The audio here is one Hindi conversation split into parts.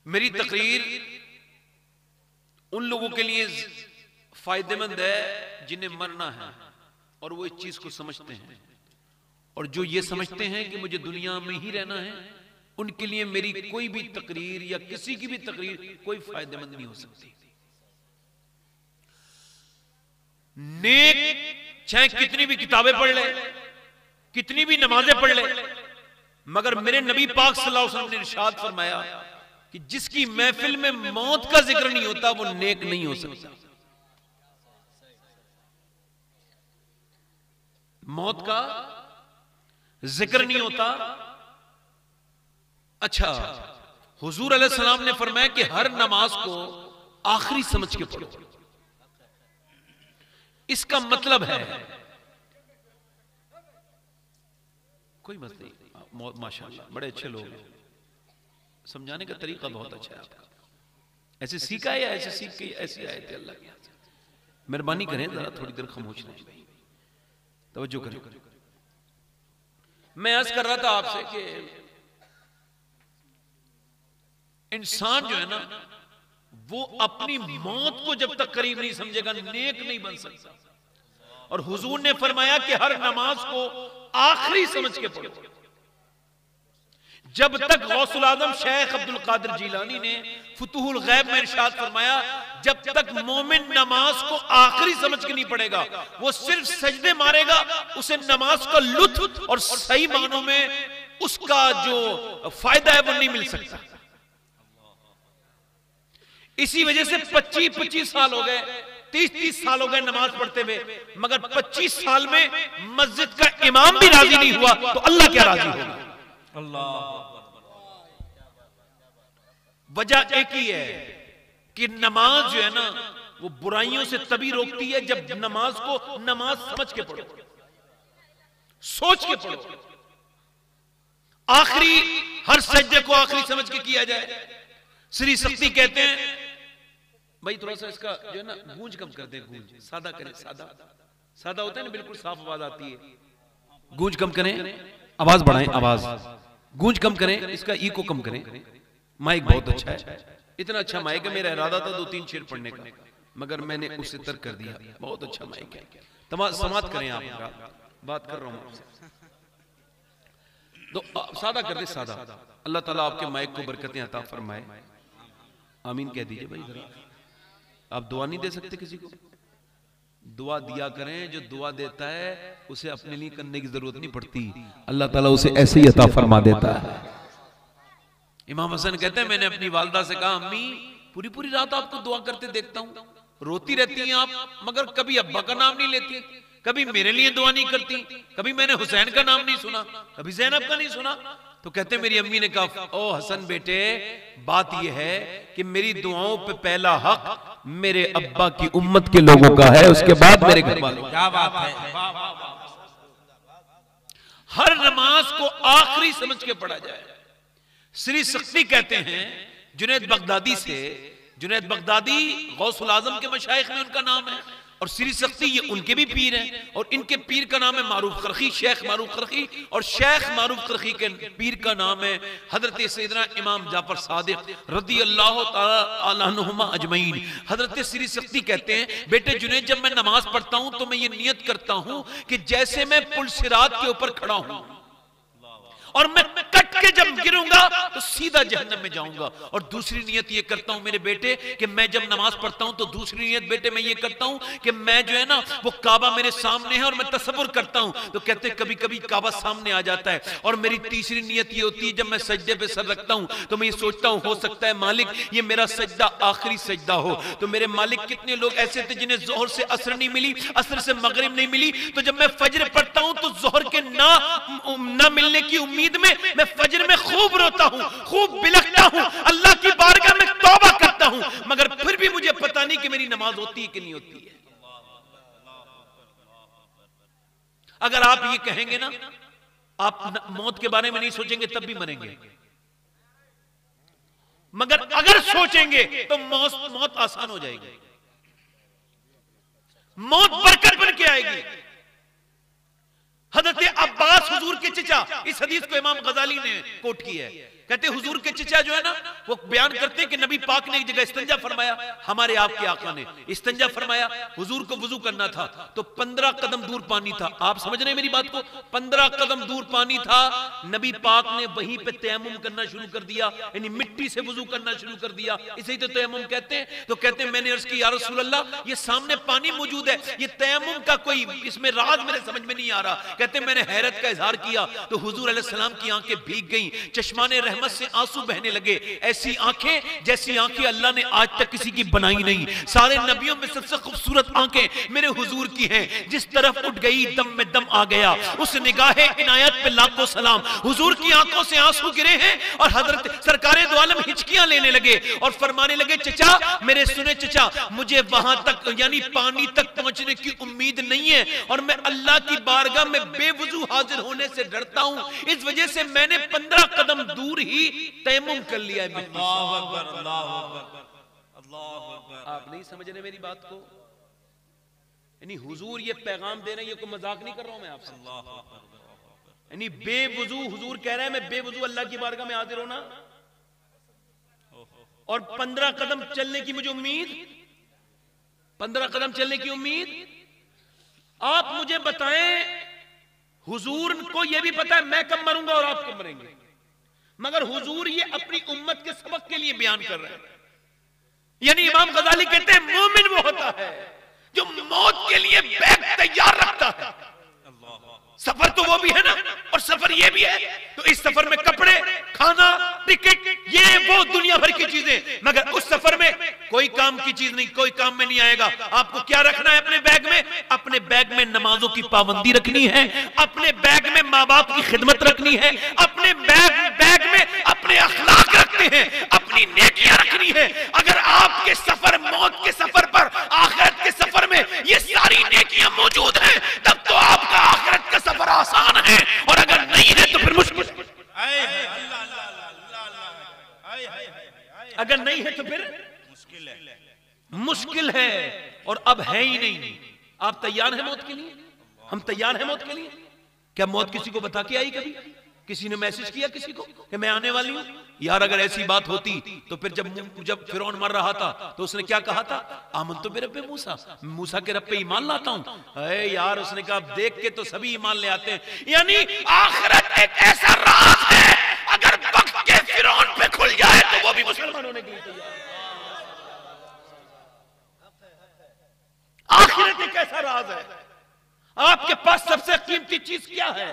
मेरी तकरीर उन लोगों के लिए फायदेमंद है जिन्हें मरना है और वो इस चीज को समझते हैं, और जो ये समझते हैं कि मुझे दुनिया में ही रहना है, उनके लिए मेरी कोई भी तकरीर या किसी की भी तकरीर कोई फायदेमंद नहीं हो सकती। नेक चाहे कितनी भी किताबें पढ़ ले, कितनी भी नमाजें पढ़ ले, मगर मेरे नबी पाक सल्लल्लाहु अलैहि वसल्लम ने इरशाद फरमाया कि जिसकी महफिल में मौत का जिक्र नहीं होता वो नेक नहीं हो सकता। मौत का जिक्र नहीं होता। अच्छा, हुजूर अलैहिस्सलाम ने फरमाया कि हर नमाज को आखिरी समझ के पढ़ो। इसका मतलब है कोई मत नहीं, माशाअल्लाह बड़े अच्छे लोग हैं, समझाने का तरीका बहुत अच्छा है आपका। ऐसे सीखा है या ऐसे सीख के ऐसी आए थे? अल्लाह की मेहरबानी करें, जरा थोड़ी देर खामोश रहें, तवज्जो करें। मैं अर्ज कर रहा था आपसे कि इंसान जो है ना, वो अपनी मौत को जब तक करीब नहीं समझेगा नेक नहीं बन सकता। और हुजूर ने फरमाया कि हर नमाज को आखिरी समझ के पढ़ो। जब तक गौसुल आजम शेख अब्दुल कादिर जीलानी ने फुतुहुल गैब में इरशाद फरमाया, जब तक मोमिन नमाज को आखिरी समझ के नहीं पड़ेगा, वो सिर्फ सजदे मारेगा, उसे नमाज का लुत्फ और सही मानों में उसका जो फायदा है वो नहीं मिल सकता। इसी वजह से 25-25 साल हो गए, 30-30 साल हो गए नमाज पढ़ते हुए, मगर 25 साल में मस्जिद का इमाम भी राजी नहीं हुआ, तो अल्लाह क्या राजी होगा? अल्लाह। वजह एक ही है कि नमाज जो है ना, वो बुराइयों से तभी रोकती है जब नमाज को नमाज समझ के पढ़ो, सोच के पढ़ो। आखिरी हर सजदे को आखिरी समझ के किया जाए। श्री शक्ति कहते हैं, भाई थोड़ा सा इसका जो है ना गूंज कम कर दे, गूंज सादा करें, सादा सादा होता है ना, बिल्कुल साफ आवाज आती है। गूंज कम करें, आवाज बढ़ाएं, आवाज गूंज कम करें, इसका इको कम करें। माइक बहुत अच्छा है, इतना अच्छा माइक है, मेरा इरादा था 2-3 शेर पढ़ने का, मगर मैंने उसे तर्क कर दिया। बहुत अच्छा माइक है, समाप्त करें आप, बात कर रहा हूं आपसे। तो सादा कर दे, सादा। अल्लाह ताला आपके माइक को बरकतें अता फरमाए, आमीन कह दीजिए भाई जरा। आप दुआ नहीं दे सकते किसी को? दुआ दिया करें, जो दुआ देता है उसे अपने लिए करने की जरूरत नहीं पड़ती, अल्लाह ताला उसे ऐसे ही अता फरमा देता है। इमाम हसन कहते हैं, मैंने अपनी वालिदा से कहा, अम्मी पूरी पूरी रात आपको दुआ करते देखता हूं, रोती रहती हैं आप, मगर कभी अब्बा का नाम नहीं लेती, कभी मेरे लिए दुआ नहीं करती, कभी मैंने हुसैन का नाम नहीं सुना, कभी ज़ैनब का नहीं सुना। तो कहते मेरी अम्मी ने कहा, ओ हसन बेटे, बात यह है कि मेरी दुआओं पे पहला हक मेरे अब्बा की उम्मत के लोगों का है, उसके बाद मेरे घर वालों। क्या बात है। हर नमाज को आखिरी समझ के पढ़ा जाए। श्री शक्ति कहते हैं जुनैद बगदादी से, जुनैद बगदादी गौसुल आजम के मशाइख में उनका नाम है, और श्री शक्ति ये उनके भी पीर हैं, और इनके पीर का नाम है मारूफ करखी, शेख मारूफ करखी, और शेख मारूफ करखी के पीर का नाम है हजरत सैयदना इमाम जाफर सादिक रदी अल्लाह तआला अन्हुमा अजमईन। हजरत श्री शक्ति कहते हैं, बेटे जुनैद, जब मैं नमाज पढ़ता हूं तो मैं ये नियत करता हूं कि जैसे मैं पुल सिरात के ऊपर खड़ा हूं और मैं कट के जब गिरूंगा तो सीधा जहन्नम में जाऊंगा। और दूसरी नियत ये करता हूं मेरे बेटे कि मैं जब नमाज पढ़ता हूं तो दूसरी नियत बेटे मैं ये करता हूं कि मैं जो है ना वो काबा मेरे सामने है और मैं तसव्वुर करता हूं। तो कहते कभी कभी काबा सामने आ जाता है। और मेरी तीसरी नियत ये होती है, जब मैं सजदे पे सर रखता हूं तो मैं ये सोचता हूं, हो सकता है मालिक ये मेरा सजदा आखिरी सजदा हो। तो मेरे मालिक, कितने लोग ऐसे थे जिन्हें जोहर से असर नहीं मिली, असर से मगरिब नहीं मिली, तो जब मैं फजर पढ़ता हूं तो जोहर के ना मिलने की उम्मीद में मैं फजर में खूब रोता हूं, खूब बिलखता हूं, अल्लाह की बारगाह में तौबा करता हूं, मगर फिर भी मुझे पता नहीं कि मेरी नमाज होती है कि नहीं होती है। अगर आप ये कहेंगे ना, आप मौत के बारे में नहीं सोचेंगे तब भी मरेंगे, मगर अगर सोचेंगे तो मौत आसान हो जाएगी, मौत बरकत बन के आएगी। हजरत अब्बास हुजूर के चचा, इस हदीस को इमाम गजाली ने कोट किया है, कहते हुजूर के चचा जो है ना, वो बयान करते हैं कि नबी पाक ने एक जगह इस्तिंजा फरमाया, हमारे आपके आका ने इस्तिंजा फरमाया, हुजूर को वुजू करना था तो 15 कदम दूर पानी था। आप समझ रहे हैं मेरी बात को? 15 कदम दूर पानी था, नबी पाक ने वहीं पे तयम्मुम करना शुरू कर दिया, यानी मिट्टी से वुजू करना शुरू कर दिया। इसे तो तयम्मुम कहते हैं। तो कहते हैं मैंने अर्ज की, या रसूल अल्लाह, ये सामने पानी मौजूद है, ये तयम्मुम का कोई इसमें राज मेरे समझ में नहीं आ रहा। कहते मैंने हैरत का इजहार किया तो हुजूर अलैहि सलाम की आंखें भीग गईं, चश्माने रहमत से आंसू बहने लगे। ऐसी आंखें जैसी आंखें अल्लाह ने आज तक किसी की बनाई नहीं। सारे नबियों में सबसे खूबसूरत आंखें मेरे हुजूर की हैं। जिस तरफ उठ गई दम में दम आ गया, उस निगाहे इनायत पे लाखों सलाम। हुजूर की आंखों से आंसू गिरे हैं और हजरत सरकारे दो आलम हिचकियां लेने लगे और फरमाने लगे, चचा मेरे सुने चचा, मुझे वहां तक यानी पानी तक पहुंचने की उम्मीद नहीं है और मैं अल्लाह की बारगाह में बेवजू हाजिर होने से डरता हूं, इस वजह से मैंने 15 कदम दूर ही तयम्मुम कर लिया है। आप नहीं समझ रहे मेरी बात को? यानी हुजूर ये पैगाम दे रहे हैं, ये कोई मजाक नहीं कर रहा हूं मैं आपसे। यानी बेवजू हुजूर कह रहे हैं मैं बेवजू अल्लाह की बारगाह में हाजिर होना और 15 कदम चलने की मुझे उम्मीद, 15 कदम चलने की उम्मीद। आप मुझे बताएं, हुजूर को यह भी पता है मैं कब मरूंगा और आप कब मरेंगे, मगर हुजूर ये अपनी उम्मत के सबक के लिए बयान कर रहे हैं। यानी इमाम गजाली कहते हैं मोमिन वो होता है जो मौत के लिए बैग तैयार रखता है। सफर तो वो भी है ना, और सफर ये भी है, तो इस सफर में कपड़े, खाना, टिकट, ये वो दुनिया भर की चीजें, मगर उस सफर में कोई काम की चीज नहीं, कोई काम में नहीं आएगा। आपको क्या रखना है अपने बैग में? अपने बैग में नमाजों की पाबंदी रखनी है, अपने बैग में माँ बाप की खिदमत रखनी है, अपने बैग में अपने अखलाक रखते हैं, अपनी नेकियां रखनी है। अगर आपके सफर, मौत के सफर पर, आखिरत के सफर में ये सारी नेकियां मौजूद हैं, तब तो आपका आखिरत का सफर आसान है, और अगर नहीं है तो फिर मुश्किल। अगर नहीं है तो फिर मुश्किल है, और अब है ही नहीं। आप तैयार हैं मौत के लिए? हम तैयार हैं मौत के लिए? क्या मौत किसी को बता के आई? कभी किसी ने मैसेज किया किसी को कि मैं आने वाली हूं? यार अगर ऐसी बात होती तो फिर जब फिरौन मर रहा था तो उसने क्या कहा था? आमन तो मेरे पे मूसा, मूसा के रब पे ईमान लाता हूं। अरे यार उसने कहा देख के तो सभी ईमान ले आते हैं। यानी आखिरत एक ऐसा राज है, अगर वक्त के फिरौन पे खुल जाए तो वो भी मुसलमान होने के लिए तैयार। आखिरत एक ऐसा राज है। आपके पास सबसे कीमती चीज क्या है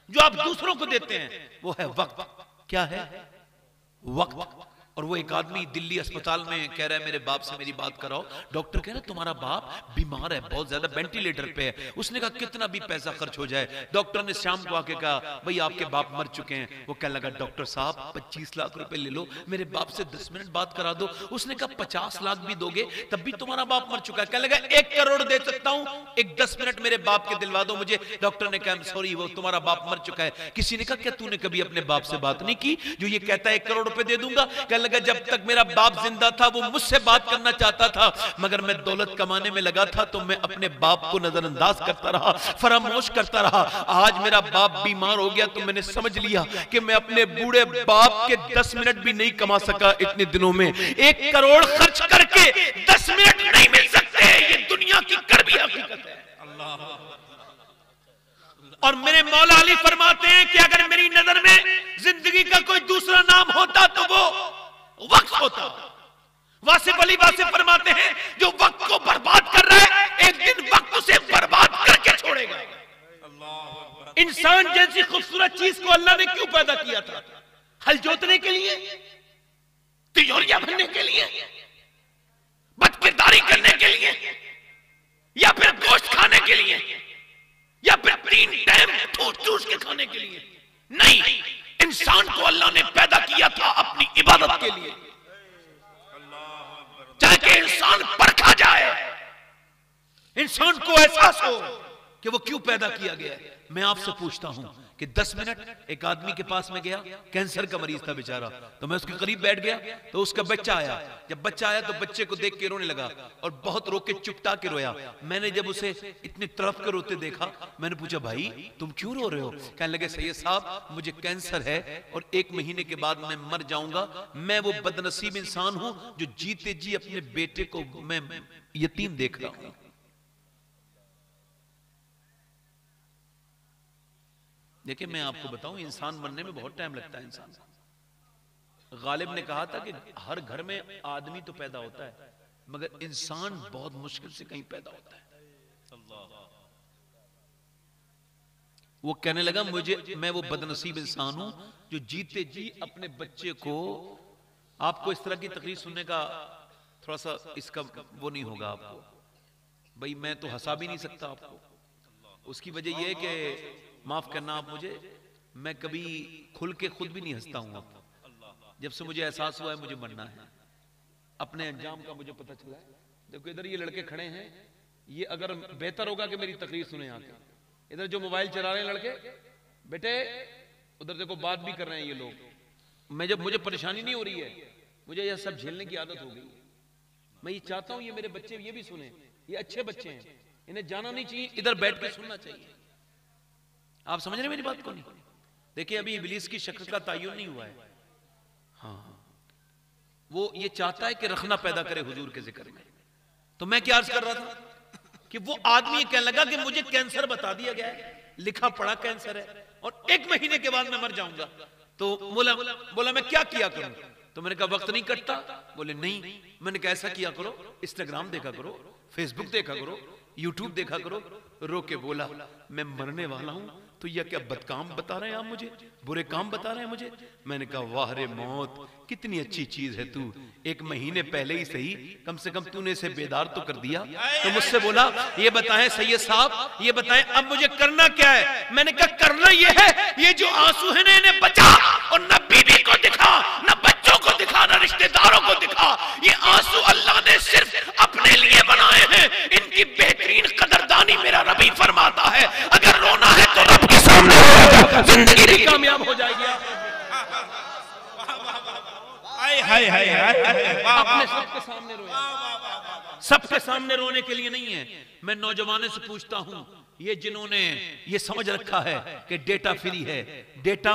जो आप दूसरों को देते हैं? वो है वक्त। क्या है? वक्त। और वो एक आदमी दिल्ली अस्पताल में कह रहा है मेरे बाप से मेरी बात कराओ। डॉक्टर कह रहा है तुम्हारा बाप बीमार है, बहुत ज्यादा वेंटिलेटर पे है। उसने कहा कितना भी पैसा खर्च हो जाए। डॉक्टर ने शाम को आके कहा भाई आपके बाप मर चुके हैं। वो कहने लगा डॉक्टर साहब 25 लाख रुपए ले लो, मेरे बाप से 10 मिनट बात करा दो। उसने कहा 50 लाख भी दोगे तब भी तुम्हारा बाप मर चुका है। कहने लगा 1 करोड़ दे सकता हूं, एक 10 मिनट मेरे बाप के दिलवा दो मुझे। डॉक्टर ने कहा सॉरी वो तुम्हारा बाप मर चुका है। किसी ने कहा क्या तूने कभी अपने बाप से बात नहीं की जो ये कहता है 1 करोड़ रुपए दे दूंगा? कहने लगा जब तक मेरा बाप जिंदा था वो मुझसे बात करना चाहता था, मगर मैं दौलत कमाने में लगा था तो मैं अपने बाप को नजरअंदाज करता रहा, फरामोश करता रहा। आज मेरा बाप बीमार हो गया तो मैंने समझ लिया कि मैं अपने बूढ़े बाप के 10 मिनट भी नहीं कमा सका इतने दिनों में। 1 करोड़ खर्च करके 10 मिनट नहीं मिल सकते, ये दुनिया की कड़वी हकीकत है। और मेरे मौला अली फरमाते हैं कि अगर मेरी नजर में जिंदगी का कोई दूसरा नाम होता तो वो वक्त होता। वासिफ अली वासिफ फरमाते हैं जो वक्त को बर्बाद कर रहा है एक दिन वक्त उसे बर्बाद करके छोड़ेगा। इंसान जैसी खूबसूरत चीज को अल्लाह ने क्यों पैदा किया था? हल जोतने के लिए, तिजोरियां भरने के लिए, बदकिरदारी करने के लिए, या फिर गोश्त खाने के लिए, या फिर 3 टाइम ठूस के खाने के लिए? नहीं, इंसान को अल्लाह ने पैदा किया था अपनी इबादत के लिए, ताकि इंसान परखा जाए, इंसान को एहसास हो कि वो क्यों पैदा किया गया है। मैं आपसे पूछता हूं कि 10 मिनट एक आदमी के पास में गया, कैंसर का मरीज था बेचारा, तो मैं उसके करीब बैठ गया, तो उसका बच्चा आया। जब बच्चा आया तो बच्चे को देख के रोने लगा और बहुत रो के चुपटा के रोया। मैंने जब उसे इतनी तड़प के रोते देखा, मैंने पूछा भाई तुम क्यों रो रहे हो? कहने लगे सैयद साहब मुझे कैंसर है और 1 महीने के बाद मैं मर जाऊंगा। मैं वो बदनसीब इंसान हूं जो जीते जी अपने बेटे को मैं यतीम देख रहा हूं। देखिए मैं आपको बताऊं, इंसान बनने में बहुत टाइम लगता है। इंसान, गालिब ने कहा था कि हर घर में आदमी तो पैदा होता है मगर इंसान बहुत मुश्किल से कहीं पैदा होता है। वो कहने लगा मैं वो बदनसीब इंसान हूं जो जीते जी अपने बच्चे को, आपको इस तरह की तकरीर सुनने का थोड़ा सा इसका वो नहीं होगा आपको, भाई मैं तो हंसा भी नहीं सकता आपको। उसकी वजह यह है कि माफ करना आप मुझे, मैं कभी खुल के खुद भी नहीं हंसता हूं। जब से मुझे एहसास हुआ है मुझे मरना है, अपने अंजाम का मुझे पता चला है। देखो इधर ये लड़के खड़े हैं, ये अगर बेहतर होगा कि मेरी तकरीर सुने आके। इधर जो मोबाइल चला रहे हैं लड़के, बेटे उधर देखो बात भी कर रहे हैं ये लोग। मैं जब मुझे परेशानी नहीं हो रही है, मुझे यह सब झेलने की आदत हो गई। मैं ये चाहता हूं ये मेरे बच्चे ये भी सुने, ये अच्छे बच्चे हैं, इन्हें जाना नहीं चाहिए, इधर बैठ के सुनना चाहिए। आप समझ रहे मेरी बात को? नहीं देखिए अभी इब्लीस की शक्ल का तय्युन नहीं हुआ है। हाँ वो ये चाहता है कि रखना पैदा करे हुजूर के जिक्र में। तो मैं क्या अर्ज कर रहा था कि वो आदमी कहने लगा कि मुझे कैंसर बता दिया गया है, लिखा पड़ा कैंसर है और 1 महीने के बाद मैं मर जाऊंगा। तो बोला मैं क्या किया करूं? तो मैंने कहा वक्त नहीं कटता। बोले नहीं। मैंने कहा ऐसा किया करो, इंस्टाग्राम देखा करो, फेसबुक देखा करो, यूट्यूब देखा करो। रो के बोला मैं मरने वाला हूं तो यह क्या बदकाम बता रहे हैं आप मुझे, बुरे काम बता रहे हैं मुझे? मैंने कहा वाह रे मौत, कितनी अच्छी चीज है तू, 1 महीने पहले ही सही कम से कम तूने इसे बेदार तो कर दिया। तो मुझसे बोला ये बताएं सैयद साहब, ये बताएं अब मुझे करना क्या है? मैंने कहा करना ये है, ये जो आंसू है ना इन्हें बचा और न बीवी को दिखा, न बच्चों को दिखा, न रिश्तेदारों को दिखा। ये आंसू अल्लाह ने सिर्फ अपने लिए बनाए हैं, इनकी बेहतरीन कदरदानी मेरा रबी फरमाता है। अगर रोना है तो रब के सामने रोएगा, जिंदगी भी कामयाब हो जाएगी। अपने सबके सामने रोए, सबके सामने रोने के लिए नहीं है। मैं नौजवानों से पूछता हूं, ये जिन्होंने ये समझ रखा है कि डेटा फ्री है, डेटा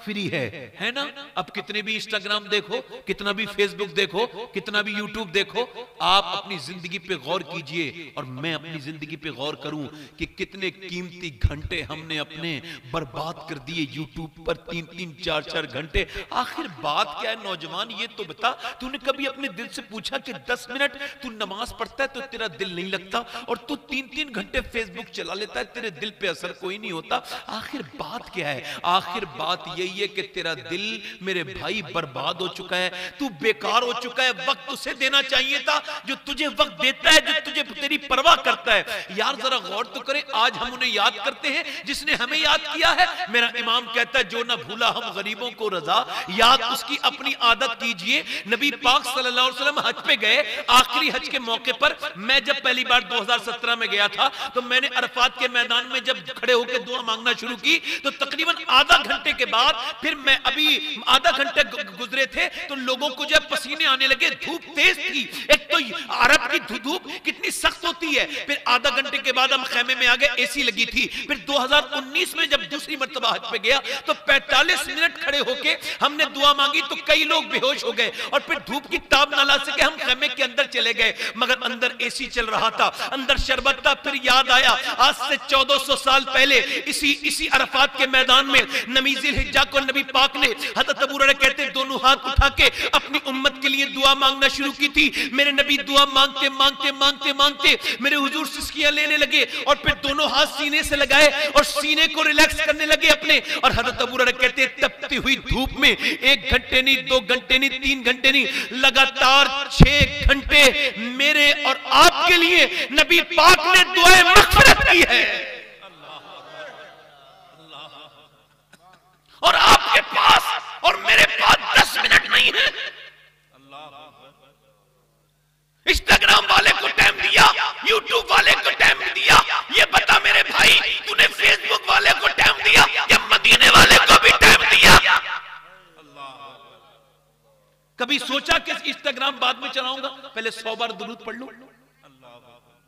फ्री है ना? अब कितने भी इंस्टाग्राम देखो, कितना भी फेसबुक देखो, कितना भी यूट्यूब देखो, आप अपनी जिंदगी पे गौर कीजिए और मैं अपनी जिंदगी पे गौर करूं कि कितने कीमती घंटे हमने अपने बर्बाद कर दिए यूट्यूब पर, 3-3, 4-4 घंटे। आखिर बात क्या है नौजवान, ये तो बता, तूने कभी अपने दिल से पूछा कि 10 मिनट तू नमाज पढ़ता है तो तेरा दिल नहीं लगता और तू 3-3 घंटे फेसबुक चला लेता है, तेरे दिल पे असर कोई नहीं होता? आखिर बात क्या है? आखिर बात यही है कि तेरा दिल मेरे भाई बर्बाद हो चुका है, तू बेकार हो चुका है। वक्त उसे देना चाहिए था जो तुझे वक्त देता है, जो तुझे तेरी परवाह करता है। यार जरा गौर तो करें, आज हम उन्हें याद करते हैं जिसने हमें याद किया है। मेरा इमाम कहता है जो ना भूला हम गरीबों को रजा, याद उसकी अपनी आदत कीजिए। नबी पाक सल्लल्लाहु अलैहि वसल्लम हज पे गए, आखिरी हज के मौके पर मैं जब पहली बार 2017 में गया था तो मैंने अरफात के मैदान में जब खड़े होकर दुआ मांगना शुरू की तो तकरीबन आधा घंटे के बाद फिर मैं अभी आधा घंटे गुजरे थे तो लोगों को जब पसीने आने लगे, धूप तेज थी। एक तो अरब की धूप कितनी सख्त होती है। फिर आधा घंटे के बाद हम खेमे में आ गए, एसी लगी थी। फिर 2019 में जब दूसरी मर्तबा हज पे गया तो 45 मिनट खड़े होके हमने दुआ मांगी तो कई लोग बेहोश हो गए और फिर धूप की ताप ना ला सके, हम खेमे के अंदर चले गए, मगर अंदर एसी चल रहा था, अंदर शरबत था। फिर याद आया आज से 1400 साल पहले इसी अरफात के मैदान में नमीज़िल हिज्जा को नबी पाक ने, हज़रत अबू हुरैरा कहते दोनों हाथ उठा के अपनी उम्मत के लिए दुआ मांगना शुरू की थी। मेरे नबी दुआ मांगते मांगते मांगते मांगते मेरे हुजूर सिसकियां लेने लगे और फिर दोनों हाथ सीने से लगाए और सीने को रिलैक्स करने लगे अपने। और हज़रत अबू हुरैरा कहते तपती हुई धूप में 1 घंटे नहीं, 2 घंटे नहीं, 3 घंटे नहीं, लगातार 6 घंटे मेरे और आपके लिए नबी पाक ने दुआए मग़फ़िरत की है। और आपके पास और मेरे पास 10 मिनट नहीं है। इंस्टाग्राम वाले को टाइम दिया, यूट्यूब वाले को टाइम दिया, ये बता मेरे भाई तूने फेसबुक वाले को टाइम दिया या मदीना कभी सोचा कि इंस्टाग्राम बाद में चलाऊंगा, पहले 100 बार दुरूद पढ़ लूं?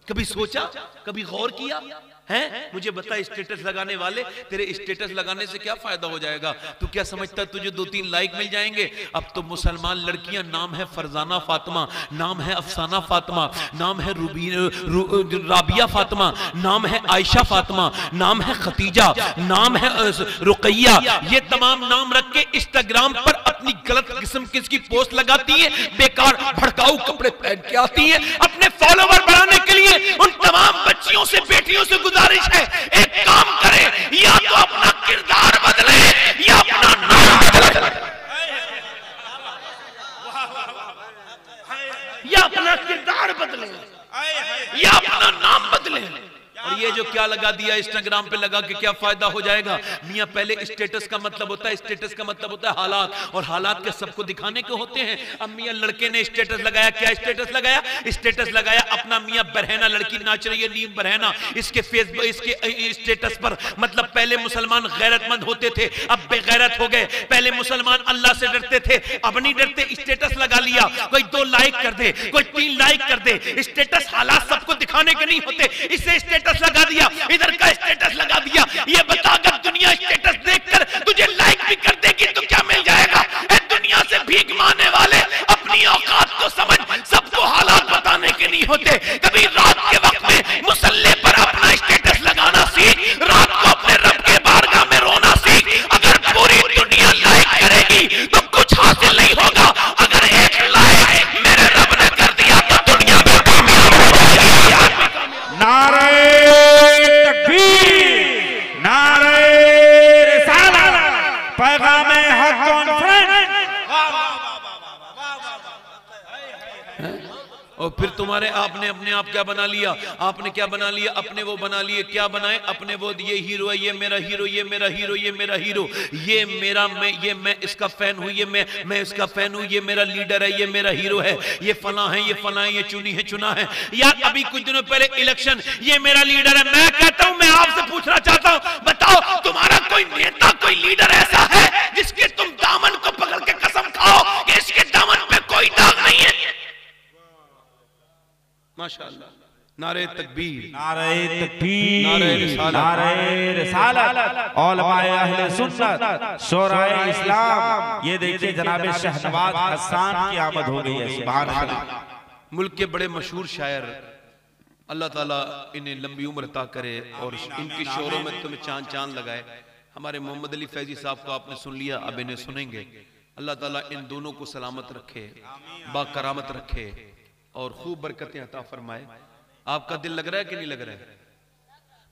कभी सोचा, कभी गौर किया है? मुझे बता, स्टेटस लगाने वाले, तेरे स्टेटस लगाने से क्या फायदा हो जाएगा? तू क्या समझता है तुझे 2-3 लाइक मिल जाएंगे? अब तो मुसलमान लड़कियां, नाम है फरजाना फातिमा, नाम है अफसाना फातिमा, नाम है राबिया फातिमा, नाम है आयशा फातिमा, नाम है खतीजा, नाम है रुकैया, ये तमाम नाम रख के इंस्टाग्राम पर अपनी गलत किस्म की पोस्ट लगाती है, बेकार भड़काऊ कपड़े पहन के आती है अपने फॉलोवर बढ़ाने के लिए। उन तमाम बच्चियों से, बेटियों से गुजारिश है, एक काम करे, या तो अपना किरदार बदले या अपना नाम बदले, या अपना किरदार बदले या अपना नाम बदले। और ये जो क्या लगा दिया इंस्टाग्राम पे लगा के क्या फायदा हो जाएगा? मियां पहले स्टेटस का मतलब होता है, स्टेटस का मतलब होता है हालात, और हालात के सबको दिखाने के होते हैं। अब मियां लड़के ने स्टेटस लगाया, क्या स्टेटस लगाया? स्टेटस लगाया अपना मियां बरहना, लड़की नाच रही है नीम बरहना, इसके फेसबुक, इसके स्टेटस पर, मतलब पहले मुसलमान गैरतमंद होते थे, अब बेगैरत हो गए। पहले मुसलमान अल्लाह से डरते थे, अब नहीं डरते, स्टेटस लगा लिया, कोई 2 लाइक कर दे, कोई 3 लाइक कर दे। स्टेटस हालात सबको दिखाने के नहीं होते, इससे स्टेटस लगा दिया, इधर का स्टेटस लगा दिया। ये बता, अगर दुनिया स्टेटस देखकर तुझे लाइक भी कर देगी तो क्या मिल जाएगा? दुनिया से भीख मांगने वाले अपनी औकात को समझ, सबको हालात बताने के नहीं होते। कभी रात के वक्त में मुसल्ले पर अपना स्टेटस लगाना सीख, रात को अपने रब के बारगाह में रोना सीख। अगर पूरी दुनिया लाइक करेगी तो कुछ हासिल नहीं होगा, अगर 1 लाइक मेरे रब ने कर दिया तो दुनिया में कामयाब हो जाएगी। नारे पैगाम हक कॉन्फ्रेंस। और फिर तुम्हारे आपने अपने आप क्या बना लिया? आपने क्या बना लिया? अपने वो बना लिए, क्या बनाए अपने वो, ये हीरो है, ये मेरा हीरो, ये मेरा हीरो, ये मेरा हीरो, ये मेरा, मैं इसका फैन हूं, ये मैं इसका फैन हूं, ये मेरा लीडर है, ये मेरा हीरो है, ये फला है, ये फला है, ये चुनी है, चुना है। यार अभी कुछ दिनों पहले इलेक्शन, ये मेरा लीडर है। मैं कहता हूं, मैं आपसे पूछना चाहता हूं, बताओ तुम्हारा कोई नेता, कोई लीडर ऐसा है जिसके तुम दामन को पकड़ के कसम खाओ कि इसके दामन पे कोई दाग नहीं है? माशाअल्लाह। नारे तकबीर, नारे तकबीर, नारे रिसालत, उलमाए अहले सुन्नत, शोराए इस्लाम। ये देखिए जनाब शहनवाज हसन की आमद हो गई है। सुभान अल्लाह। मुल्क के बड़े मशहूर शायर, अल्लाह ताला इन्हें लंबी उम्र अता करे और इनकी शोरों में तुम्हें चांद चांद लगाए। हमारे मोहम्मद अली फैजी साहब को आपने सुन लिया, अब इन्हें सुनेंगे। अल्लाह ताला इन दोनों को सलामत रखे, बाकरामत रखे और खूब बरकतें अता फरमाए। आपका दिल लग रहा है कि नहीं लग रहा है?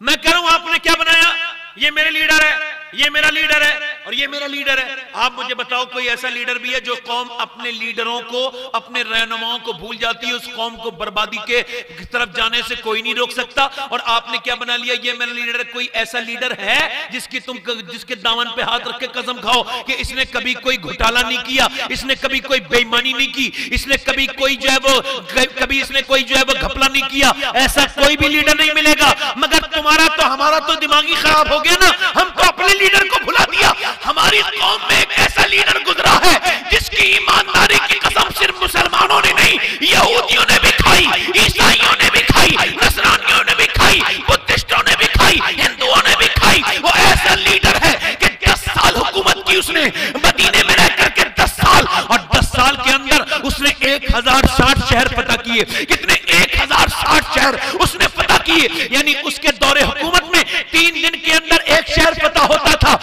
मैं कह रहा हूं, आपने क्या बनाया? ये मेरे लीडर है, ये मेरा लीडर है और ये मेरा लीडर है। आप मुझे बताओ, कोई ऐसा लीडर भी है जो कौम अपने लीडरों को, अपने रहनुमाओं को भूल जाती है? उस कौम को बर्बादी के तरफ जाने से कोई नहीं रोक सकता। और आपने क्या बना लिया? ये मेरा लीडर है। कोई ऐसा लीडर है जिसके दामन पे हाथ रख के कसम खाओ कि इसने कभी कोई घोटाला नहीं किया, इसने कभी कोई बेईमानी नहीं की, इसने कभी कोई जो है वो घपला नहीं किया? ऐसा कोई भी लीडर नहीं मिलेगा। मगर तुम्हारा तो, हमारा तो दिमागी खराब हो गया ना, हम तो अपने लीडर को भुला दिया। हमारी कौम में एक ऐसा लीडर गुजरा है जिसकी ईमानदारी की कसम सिर्फ मुसलमानों ने नहीं, यहूदियों ने भी खाई, ईसाइयों ने भी खाई, नसरानियों ने भी खाई, बुद्धिस्टों ने भी खाई, हिंदुओं ने भी खाई। वो ऐसा लीडर है कि 10 साल हुकूमत की उसने मदीने में रह करके 10 साल, और 10 साल के अंदर उसने 1060 शहर फतह किए। कितने? 1060 शहर उसने फतह किए। यानी उसके दौरे हुकूमत में 3 दिन के अंदर एक शहर फतह होता था,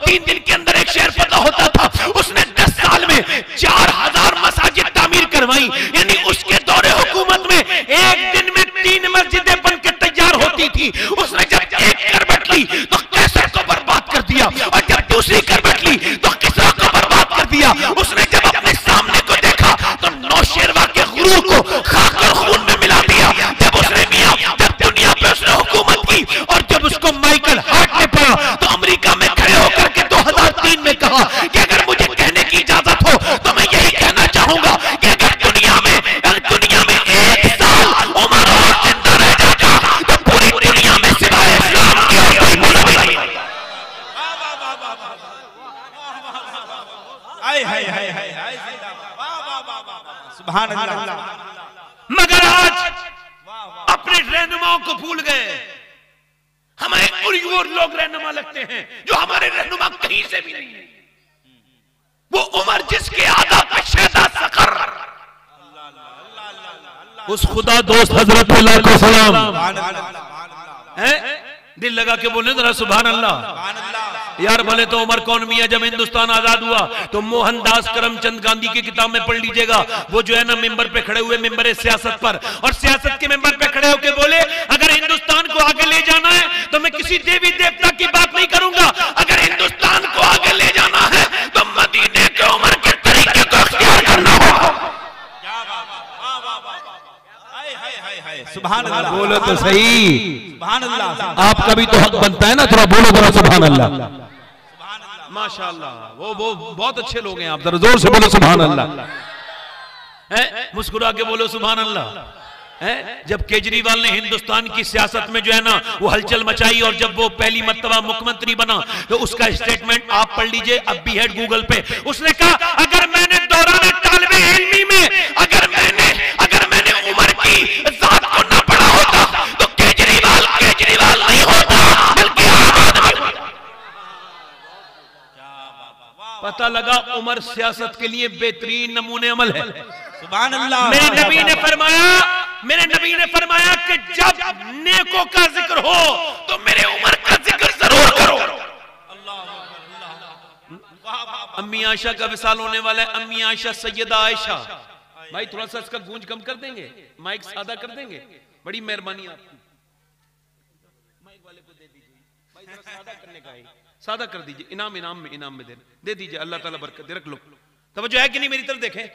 3 दिन के अंदर एक शहर फतह होता था। उसने 10 साल में 4000 मसाजिद तामीर करवाई। यानी उसके दौरे हुकूमत में एक दिन में 3 मस्जिदें बन के तैयार होती थी। उसने जब एक करवट ली तो कैसर को बर्बाद कर दिया, और जब दूसरी करवट ली तो किसरा को बर्बाद कर दिया। उसने जब अपने सामने को देखा तो नौशेरवा के गुरु को खाक और खून में मिला दिया। जब उसने जब दुनिया पे उसने हुकूमत की, और जब उसको माइकल हार्ट ने पड़ा तो अमेरिका में खड़े होकर के 2003 में कहा कि अगर मुझे कहने की इजाजत हो तो मैं यही कहना चाहूंगा कि अगर दुनिया सुभान अल्लाह। मगर आज अपने रहनुमाओं को भूल गए। हमें और लोग रहनुमा लगते हैं जो हमारे रहनुमा कहीं से भी नहीं है। वो उमर जिसके आदा पे शहदा सकर, उस खुदा दोस्त हजरत को सलाम है। दिल लगा के बोले जरा सुभान अल्लाह। यार बोले तो उमर कौन मियां? जब हिंदुस्तान आजाद हुआ तो मोहनदास करमचंद गांधी की किताब में पढ़ लीजिएगा। वो जो है ना मिंबर पे खड़े हुए, मिंबर सियासत पर, और सियासत के मिंबर पे खड़े होके बोले अगर हिंदुस्तान को आगे ले जाना है तो मैं किसी देवी देवता की बात नहीं करूंगा। अगर हिंदुस्तान को आगे ले जाना है तो मदीने के उमर के तरीके को इख्तियार करना होगा। सुभान अल्लाह। बोलो तो सही, सुभान अल्लाह। आपका भी तो हक बनता है ना, थोड़ा बोलो जरा सुभान अल्लाह। माशाअल्लाह, वो बहुत अच्छे लोग हैं। आप जरा जोर से बोलो सुभान अल्लाह। मुस्कुरा के बोलो सुभान अल्लाह। जब केजरीवाल ने हिंदुस्तान की सियासत में जो है ना वो हलचल मचाई और जब वो पहली मर्तबा मुख्यमंत्री बना तो उसका स्टेटमेंट आप पढ़ लीजिए, अब भी है गूगल पे। उसने कहा अगर मैंने दौरान तालिबे इल्मी में अगर मैंने उमर की जात को ना पढ़ा होता तो केजरीवाल नहीं होता, बल्कि पता लगा उमर सियासत के लिए बेहतरीन नमूने अमल है। सुभान अल्लाह। मेरे नबी ने फरमाया कि जब नेकों का जिक्र हो तो मेरे उमर का जिक्र जरूर करो। अम्मी आयशा का विसाल होने वाला है। अम्मी आयशा सैयदा आयशा। भाई थोड़ा सा इसका गूंज कम कर देंगे, माइक सादा कर देंगे, बड़ी मेहरबानी आपकी। माइक वाले को दे दीजिए भाई, जरा सादा करने का है, सादा कर दीजिए। इनाम में दे दीजिए। अल्लाह ताला बरकत दे। रख लो। तवज्जो है कि नहीं? मेरी तरफ देखें।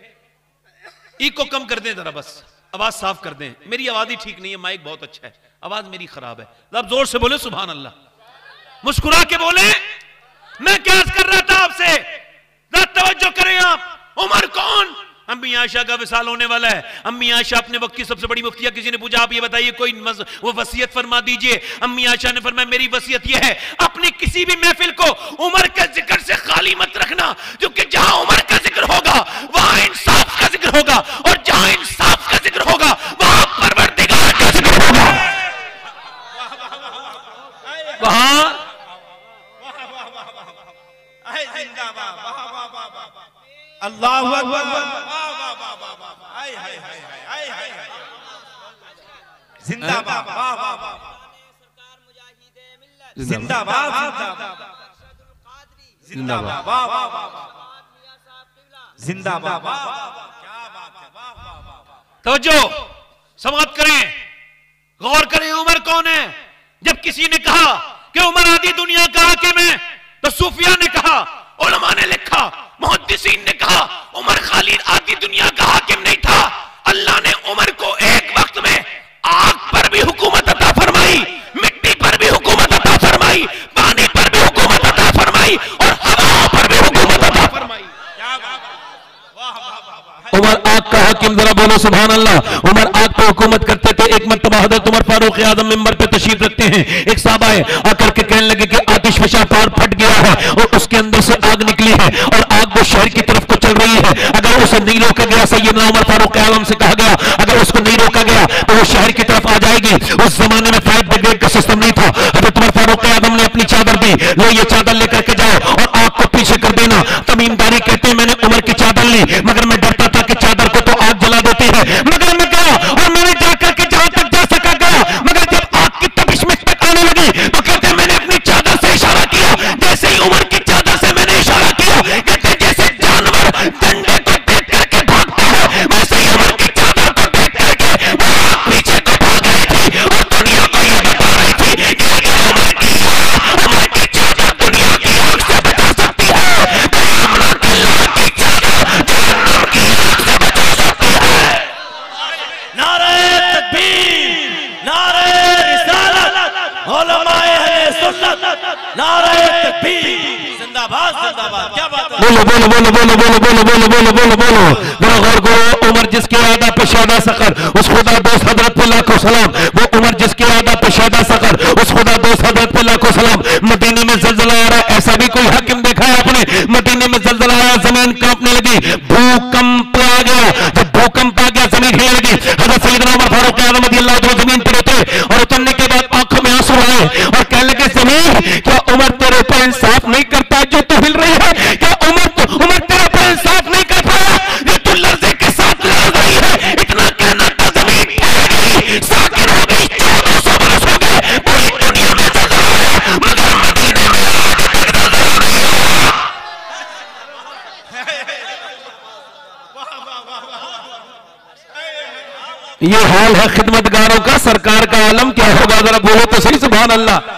ई को कम कर दें जरा, बस आवाज साफ कर दें। मेरी आवाज ही ठीक नहीं है, माइक बहुत अच्छा है, आवाज मेरी खराब है। अब जोर से बोले सुभान अल्लाह। मुस्कुरा के बोले। मैं क्या कर रहा था आपसे, तवज्जो करें आप। उमर कौन? अम्मी आयशा का विसाल होने वाला है। अम्मी आयशा अपने वक्त की सबसे बड़ी मुफ्तिया। किसी ने पूछा आप ये बताइए कोई वो वसीयत फरमा दीजिए। अम्मी आयशा ने फरमाया मेरी वसीयत ये है अपनी किसी भी महफिल को उमर के जिक्र से खाली मत रखना, क्योंकि जहां उमर का जिक्र होगा वहां इंसाफ का जिक्र होगा, और जहां इंसाफ का जिक्र होगा वहां परवरदिगार का जिक्र होगा। वहां अल्लाहु अकबर। जिंदाबाद जिंदाबाद जिंदाबाद जिंदाबाद। तवज्जो समाप्त करें, गौर करें। उमर कौन है? जब किसी ने कहा कि उमर आधी दुनिया का हाकिम है तो सूफिया ने कहा, उलमा ने लिखा, मुहद्दिसीन ने कहा उमर खाली आधी दुनिया का हाकिम नहीं था। अल्लाह ने उमर को एक वक्त में आग पर भी हुकूमत अता फरमाई, मिट्टी पर भी हुकूमत अता फरमाई, पानी पर भी हुकूमत अता फरमाई और हवाओं पर भी हुकूमत अता फरमाई। उमर आग का हाकिम, जरा बोलो सुभान अल्लाह। उमर आग पर हुकूमत करते थे। एक मर्तबा हज़रत उमर फारूक आज़म मिंबर पे तशरीफ रखते हैं। एक साहबा है आकर के कहने लगे कि आतिशफशा तार फट गया है और उसके अंदर से आग निकली है और आग वो शहर की तरफ को चल रही है। अगर उसे नहीं रोका गया, सैयदना उमर फारूक आज़म से कहा गया अगर उसको नहीं रोका गया तो वो शहर की तरफ आ जाएगी। उस जमाने में फायर ब्रिगेड का सिस्टम नहीं था। हज़रत उमर फारूक आज़म ने अपनी चादर दी, लो ये चादर लेकर के जाओ और आग को पीछे कर देना। तमीमदारी कहते हैं मैंने उमर की चादर ली, मगर मैं डरता था कि चादर को तो आग जला देती है, मगर मैं गया और मैंने जाकर के जहां तक जा सका गया, मगर जब आग की तपिश में तक आने लगी तो कहते मैंने अपनी चादर से इशारा किया। जैसे ही उमर की चादर से मैंने इशारा किया, कहते जैसे जानवर डंडे को देख करके भागता है वैसे ही उमर की चादर को देख करके वो आग पीछे को भाग रही थी और दुनिया को ये बता रही थी कि अगर उमर की चादर दुनिया की आग से बचा सकती है तो अल्लाह की चादर जहन्नम की आग से बचा सकती है। नारे तकबीर, नारे रिसालत, उलमाए अहले सुन्नत, नारे तकबीर, जिंदाबाद जिंदाबाद। क्या बात है? बोलो बोलो बोलो बोलो बोलो बोलो बोलो बोलो बोलो बोलो। जरा गौर करो। उमर जिसके आदा पे शहदा सकर उस खुदा दोस्त हजरत पे लाखों सलाम। वो उमर जिसके आदा पे शहदा सकर उस खुदा दोस्त हजरत पे लाखों सलाम। मदीने में जलजला आ रहा है, ऐसा भी कोई हाकिम देखा है आपने? मदीने में जलजला आया, जमीन कांपने लगी, भूकंप आ गया। भूकंप आ गया, जमीन हिलने लगी। हजरत सैयदना उमर फारूक आज़म रज़ियल्लाहु अन्हु जमीन पर उतरे और उतरने के बाद आंखों में आंसू आए और कहने लगे, जमीन क्या उमर तेरे ऊपर इंसाफ नहीं करता जो तू हिल रही है? क्या उमर तेरे ऊपर इंसाफ नहीं कर पाया जो तू लर्जे के साथ लड़ रही है? इतना कहना था, जमीन ठहर गई, साकिन हो गई, 1400 बरस हो गए, पूरी दुनिया में सजा है, मगर मदीने में आज तक नजर नहीं आया। ये हाल है खिदमतगारों का, सरकार का आलम क्या होगा? जरा बोलो तो सही, सुभान अल्लाह।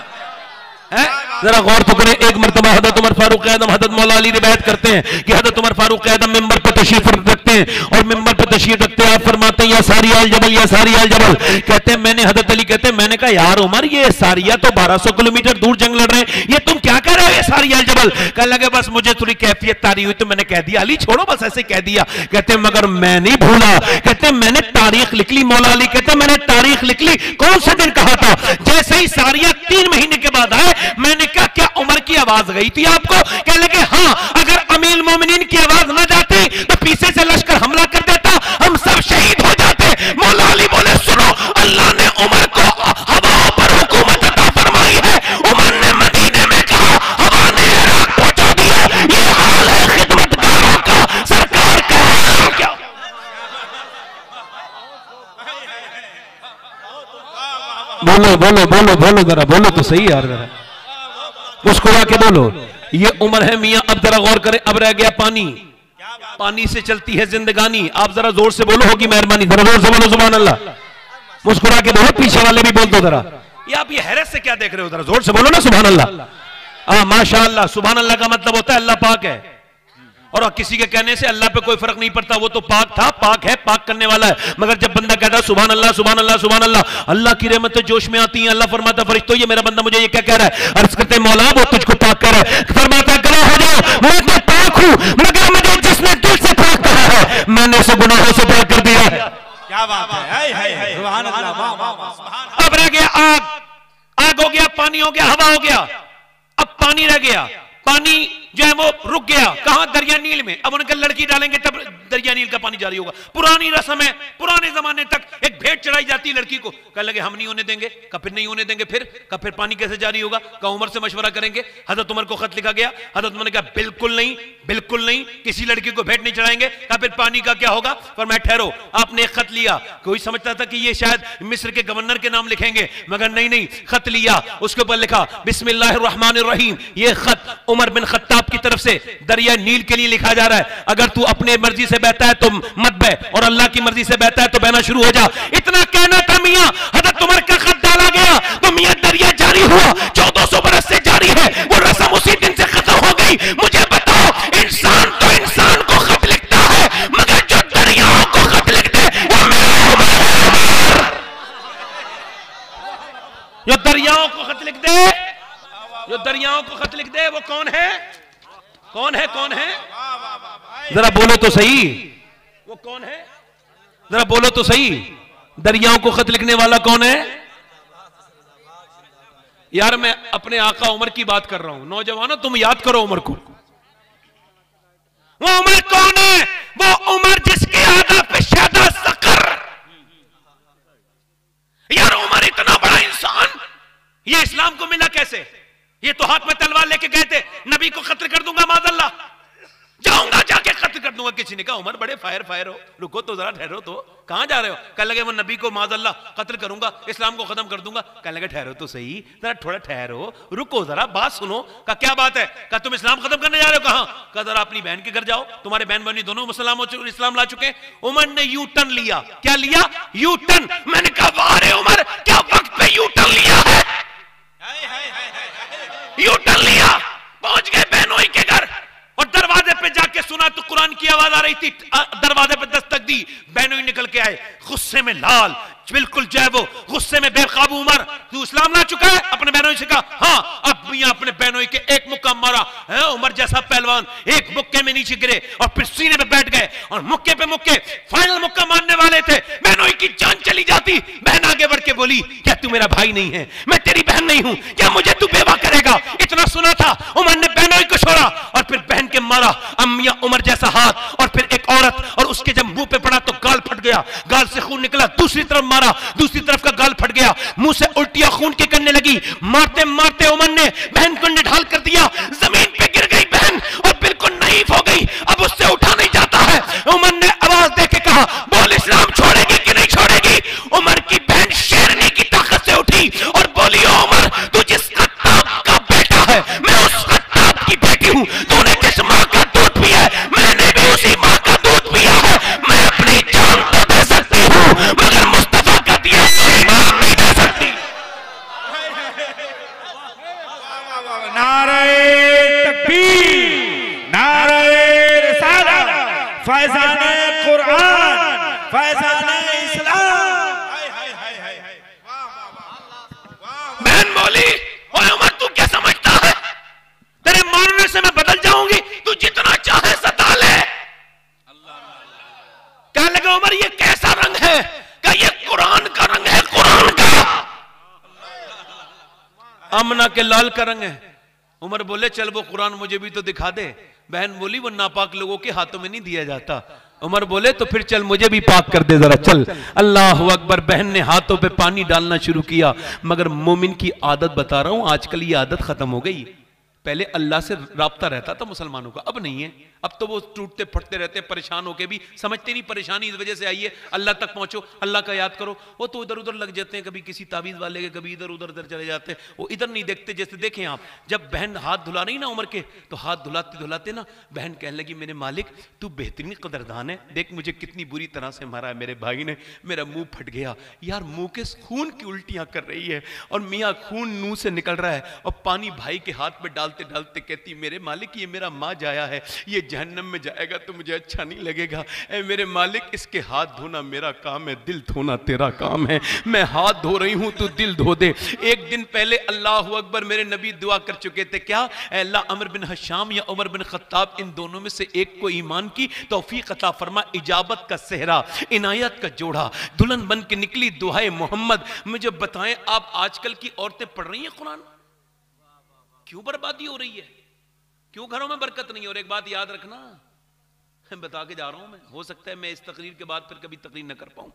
जरा गौर तो करें। एक मरतबा हजरत उमर फारूक आज़म हजरत मौला अली रिवायत करते हैं कि हजरत उमर फारूक आज़म मिंबर पर तशरीफ रखते हैं और मिंबर पर तशरीफ रखते हैं आप फरमाते हैं, या सारिया अल जबल, या सारिया अल जबल। कहते हैं मैंने, हजरत अली कहते हैं मैंने कहा यार उमर ये सारिया तो 1200 किलोमीटर दूर जंग लड़ रहे हैं, ये तुम क्या कर रहे हो ये सारिया अल जबल? कहने लगे बस मुझे थोड़ी कैफियत तारी हुई तो मैंने कह दिया। अली छोड़ो, बस ऐसे कह दिया। कहते हैं मगर मैं नहीं भूला, कहते हैं मैंने तारीख लिख ली। मौला अली कहते हैं मैंने तारीख लिख ली। कौन से दिन कहा था? जैसे ही सारिया 3 महीने के बाद आए, मैंने कहा क्या उमर की आवाज गई थी आपको? कहने लगे हाँ, अगर अमीर मोमिनीन की आवाज ना जाती तो पीछे से लश्कर हमला कर देता, हम सब शहीद हो जाते। मौला अली बोले सुनो, अल्लाह ने उमर को हवाओं पर हुकूमत अता फरमाई है। उमर ने मदीने में कहा, हवा ने इराक पहुंचा दिया। ये हाल है खिदमतगारों का, सरकार का हाल क्या? बोलो बोलो बोलो बोलो, जरा बोलो तो सही यार, जरा मुस्कुरा के बोलो। ये उम्र है मियां। अब जरा गौर करें, अब रह गया पानी। पानी से चलती है जिंदगानी। आप जरा जोर से बोलो, होगी मेहरबानी, जरा जोर से बोलो सुभान अल्लाह। मुस्कुरा के बोलो, पीछे वाले भी बोल दो जरा। ये आप ये हैरत से क्या देख रहे हो? जरा जोर से बोलो ना सुभान अल्लाह। माशाअल्लाह। सुभान अल्लाह का मतलब होता है अल्लाह पाक है, और किसी के कहने से अल्लाह पे कोई फर्क नहीं पड़ता। वो तो पाक था, पाक है, पाक करने वाला है। मगर जब बंदा कहता है सुभान अल्लाह सुभान अल्लाह सुभान अल्लाह, अल्लाह की रहमतें जोश में आती हैं। अल्लाह फरमाता फरिश्तों ये मेरा बंदा मुझे ये क्या कह रहा है? अर्ज करते हैं मौला वो तुझको पाक कर रहा है। फरमाता गवाह हो जाओ मैं तो पाक हूं, मगर मुझे जिसने दिल से पाक कहा है मैंने उसे गुनाहों से पाक कर दिया है। क्या बात है, सुभान अल्लाह। अब रह गया आग। आग हो गया, पानी हो गया, हवा हो गया, अब पानी रह गया। पानी जो है वो रुक गया। कहां? दरिया नील में। अब उनके लड़की डालेंगे तब दरिया नील का पानी जारी होगा। पुरानी रस्म है, पुराने जमाने तक एक भेंट चढ़ाई जाती लड़की को। कह लगे हम नहीं होने देंगे, का फिर नहीं होने देंगे, फिर पानी कैसे जारी होगा? का उमर से मशवरा करेंगे। हजरत उमर को खत लिखा गया। हजरत उमर ने कहा बिल्कुल नहीं, बिल्कुल नहीं, किसी लड़की को भेंट नहीं चढ़ाएंगे। का फिर पानी का क्या होगा? पर मैं ठहरो, आपने एक खत लिया। कोई समझता था कि ये शायद मिस्र के गवर्नर के नाम लिखेंगे, मगर नहीं नहीं, खत लिया, उसके ऊपर लिखा बिस्मिल्लाहिर्रहमानिर्रहीम। ये खत उमर बिन खत्ताब की तरफ से दरिया नील के लिए लिखा जा रहा है। अगर तू अपने मर्जी से बहता है तो मत बह, और अल्लाह की मर्जी से बहता है तो बहना शुरू हो जा। इतना कहना था मियां। हजरत उमर का खत डाला गया तो मियां दरिया जारी हुआ। 1400 बरस से जारी है। वो रस्म उसी दिन से खत्म हो गई। मुझे बताओ, इंसान तो इंसान को खत लिखता है, मगर जो दरियाओं को खत लिखते वो मेरा, जो दरियाओं को खत लिख दे, जो दरियाओं को खत लिख दे वो कौन है? कौन है? कौन है? जरा बोलो तो सही, वो कौन है? जरा बोलो तो सही। दरियाओं को खत लिखने वाला कौन है? यार मैं अपने आका उमर की बात कर रहा हूं। नौजवानों तुम याद करो उमर को। वो उमर कौन है? वो उमर जिसकी आदा पे शादा सकर। यार उमर इतना बड़ा इंसान, ये इस्लाम को मिला कैसे? ये तो हाथ में तलवार लेके गए थे, नबी को कत्ल कर दूंगा माज़अल्लाह, जाऊंगा जाके कत्ल कर दूंगा। किसी ने कहा उमर बड़े फायर हो, रुको तो जरा, ठहरो तो, कहां जा रहे हो? कह लगे वो नबी को माज़अल्लाह कत्ल करूंगा, इस्लाम को खत्म कर दूंगा। कह लगे ठहरो तो सही, जरा थोड़ा ठहरो, रुको जरा, बात सुनो। का क्या बात है? का तुम इस्लाम खत्म करने जा रहे हो? कहां? का जरा अपनी बहन के घर जाओ, तुम्हारे बहन बहनी दोनों मुसलमान इस्लाम ला चुके हैं। उमर ने यू टर्न लिया। क्या लिया? U turn. मैंने कहा वाह रे उमर, क्या वक्त पे यू टर्न लिया है? यू टर्न लिया, पहुंच गए बहनोई के घर और दरवाजे पे जाके सुना तो कुरान की आवाज आ रही थी। दरवाजे पे दस्तक दी, बहनोई निकल के आए, गुस्से में लाल, बिल्कुल जो है वो गुस्से में बेकाबू। उमर तू इस्लाम ला चुका है? अपने बहनोई से कहा हाँ। अब मियां अपने बहनोई के एक मुक्का मारा है। उमर जैसा पहलवान एक मुक्के में नीचे गिरे और फिर सीने पे बैठ गए और मुक्के पे मुक्के, फाइनल मुक्का मारने वाले थे। बहनोई की जान चली जाती। बहन आगे बढ़ के बोली क्या तू मेरा भाई नहीं है? मैं तेरी बहन नहीं हूं क्या? मुझे तू बेवा करेगा? इतना सुना था। उमर ने बहनोई को छोड़ा और फिर बहन के मारा। अब मियां उमर जैसा हाथ और फिर एक औरत, और उसके जब मुंह पे पड़ा तो गाल गया, गाल से खून निकला, दूसरी तरफ मारा, दूसरी तरफ का गाल फट गया, मुंह से उल्टियां खून की करने लगी। मारते मारते उमर ने बहन को निढाल कर दिया, जमीन पे गिर गई बहन और बिल्कुल नाइफ हो गई, अब उससे उठा नहीं जाता है। उमर ने आवाज देके कहा, बोल इस्लाम छोड़ेगी कि नहीं छोड़ेगी? उमर की बहन शेरनी की ताकत से उठी और बोली, ओ उमर, तू जिस खत्ताब का बेटा है, मैं उस खत्ताब की बेटी हूं। तूने जिस मां का दूध पिया है, मैंने भी उसी मां का दूध पिया है। मैं अपनी जान तो दे सकती हूं, मगर मुस्तफा का दिया ईमान नहीं दे सकती। नारे तकबीर, नारे रिसालत, फैज़ाने कुरान, फैज़ाने इस्लाम। बहन बोली, ओए उमर, तू क्या समझता है? तेरे मारने से मैं बदल जाऊंगी, तू जितना चाहे सता ले। क्या लगा उमर, ये कैसा रंग है? क्या ये कुरान का रंग है? कुरान का, आमना के लाल का रंग है। उमर बोले, चल वो कुरान मुझे भी तो दिखा दे। बहन बोली, वो नापाक लोगों के हाथों में नहीं दिया जाता। उमर बोले, तो फिर चल मुझे भी पाक कर दे जरा, चल। अल्लाह अकबर। बहन ने हाथों पे पानी डालना शुरू किया, मगर मोमिन की आदत बता रहा हूं, आजकल ये आदत खत्म हो गई। पहले अल्लाह से राब्ता रहता था मुसलमानों का, अब नहीं है। अब तो वो टूटते फटते रहते हैं, परेशान होके भी समझते नहीं परेशानी इस वजह से आई है। अल्लाह तक पहुंचो, अल्लाह का याद करो। वो तो इधर उधर लग जाते हैं, कभी किसी ताबीज वाले के, कभी इधर उधर चले जाते हैं। वो इधर नहीं देखते। जैसे देखें आप, जब बहन हाथ धुला रही ना उमर के, तो हाथ धुलाते धुलाते ना बहन कहने लगी, मेरे मालिक तू बेहतरीन कदरदान है, देख मुझे कितनी बुरी तरह से मारा है मेरे भाई ने, मेरा मुंह फट गया यार, मुंह के खून की उल्टियां कर रही है और मियाँ खून मुंह से निकल रहा है, और पानी भाई के हाथ में डालते डालते कहती, मेरे मालिक ये मेरा माँ जाया है, ये जहन्नम में जाएगा तो मुझे अच्छा नहीं लगेगा। ऐ मेरे मालिक, इसके हाथ धोना मेरा काम है, दिल धोना तेरा काम है। मैं हाथ धो रही हूं, तू दिल धो दे। एक दिन पहले अल्लाह अकबर मेरे नबी दुआ कर चुके थे, क्या? अल्लाह अमर बिन हशाम या उमर बिन खत्ताब, इन दोनों में से एक को ईमान की तौफीक अता फरमा, इजाबत का सेहरा, इनायत का जोड़ा, दुल्हन बन के निकली दुहाए मोहम्मद। मुझे बताएं, आप आजकल की औरतें पढ़ रही हैं कुरान? क्यों बर्बादी हो रही है? क्यों घरों में बरकत नहीं हो रही? एक बात याद रखना, बता के जा रहा हूं मैं, हो सकता है मैं इस तकरीर के बाद फिर कभी तकरीर न कर पाऊं,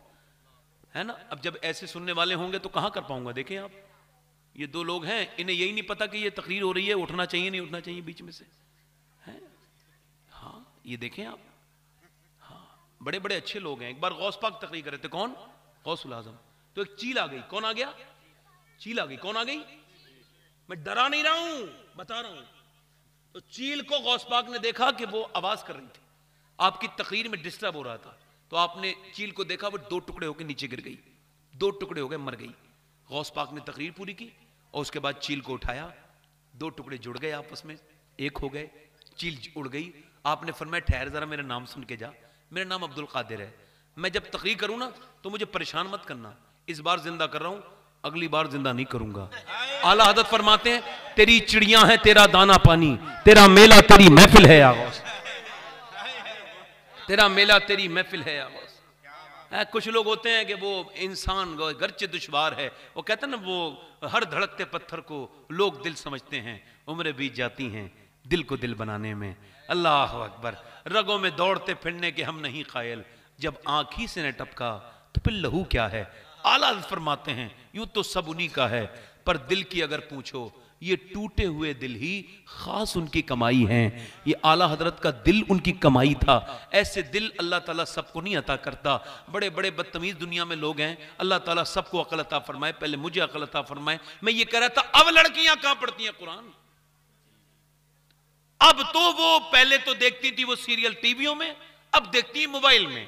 है ना। अब जब ऐसे सुनने वाले होंगे तो कहां कर पाऊंगा। देखें आप, ये दो लोग हैं, इन्हें यही नहीं पता कि ये तकरीर हो रही है, उठना चाहिए नहीं उठना चाहिए बीच में से, है? हाँ, ये देखें आप, हाँ, बड़े बड़े अच्छे लोग हैं। एक बार गौस पाक तकरीर कर रहे थे, कौन? गौसुल आजम। तो एक चील आ गई। कौन आ गया? चील आ गई। कौन आ गई? मैं डरा नहीं रहा हूं, बता रहा हूं। तो चील को गौस पाक ने देखा कि वो आवाज कर रही थी, आपकी तकरीर में डिस्टर्ब हो रहा था, तो आपने चील को देखा, वो दो टुकड़े होकर नीचे गिर गई, दो टुकड़े हो गए, मर गई। गौस पाक ने तकरीर पूरी की और उसके बाद चील को उठाया, दो टुकड़े जुड़ गए आपस में, एक हो गए, चील उड़ गई। आपने फरमाया, ठहर जरा, मेरा नाम सुन के जा, मेरा नाम अब्दुल कादिर है, मैं जब तकरीर करूं ना तो मुझे परेशान मत करना, इस बार जिंदा कर रहा हूं, अगली बार जिंदा नहीं करूंगा। आला हज़रत फरमाते हैं, तेरी चिड़ियां हैं, तेरा दाना पानी, तेरा मेला तेरी महफिल है या गौस, तेरा मेला तेरी महफिल है या गौस। कुछ लोग होते हैं कि वो इंसान गर्चे दुश्वार है, वो कहते हैं ना, वो हर धड़कते पत्थर को लोग दिल समझते हैं, उम्रें बीत जाती हैं दिल को दिल बनाने में। अल्लाह अकबर। रगों में दौड़ते फिरने के हम नहीं कायल, जब आंख ही से न टपका तो फिर लहू क्या है। आला फरमाते हैं, यूं तो सब उन्हीं का है, पर दिल की अगर पूछो, ये टूटे हुए दिल ही खास उनकी कमाई हैं। ये आला हजरत का दिल उनकी कमाई था। ऐसे दिल अल्लाह ताला सबको नहीं अता करता। बड़े बड़े बदतमीज दुनिया में लोग हैं, अल्लाह ताला सबको अकल अता फरमाए, पहले मुझे अकल अता फरमाए। मैं ये कह रहा था, अब लड़कियां कहां पढ़ती हैं कुरान? अब तो वो पहले तो देखती थी वो सीरियल टीवियों में, अब देखती है मोबाइल में।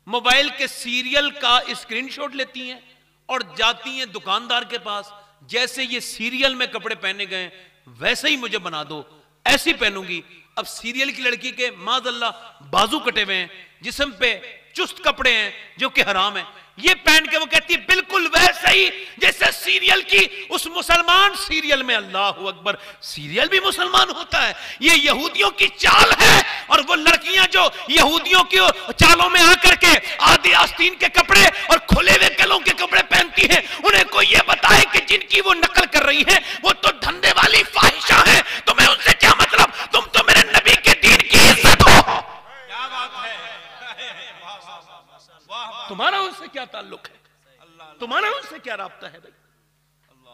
मोबाइल के सीरियल का स्क्रीनशॉट लेती हैं और जाती हैं दुकानदार के पास, जैसे ये सीरियल में कपड़े पहने गए वैसे ही मुझे बना दो, ऐसी पहनूंगी। अब सीरियल की लड़की के माज़अल्लाह बाजू कटे हुए हैं, जिस्म पे चुस्त कपड़े हैं जो कि हराम है, ये पहन के वो कहती है बिल्कुल वैसे ही जैसे सीरियल की उस मुसलमान सीरियल में। अल्लाह अकबर, सीरियल भी मुसलमान होता है? ये यहूदियों की चाल है। और वो लड़कियां जो यहूदियों की चालों में आकर के आधी आस्तीन के कपड़े और खुले हुए गलों के कपड़े पहनती हैं, उन्हें कोई ये बताए कि जिनकी वो नकल कर रही हैं वो तो धंधे वाली फाहिशा है, तुम्हें उनसे क्या मतलब? तुम तो मेरे नबी के दीन की इज्जत हो। क्या बात है? तुम्हारा उनसे क्या ताल्लुक है, तुम्हारा उनसे क्या राब्ता है भाई।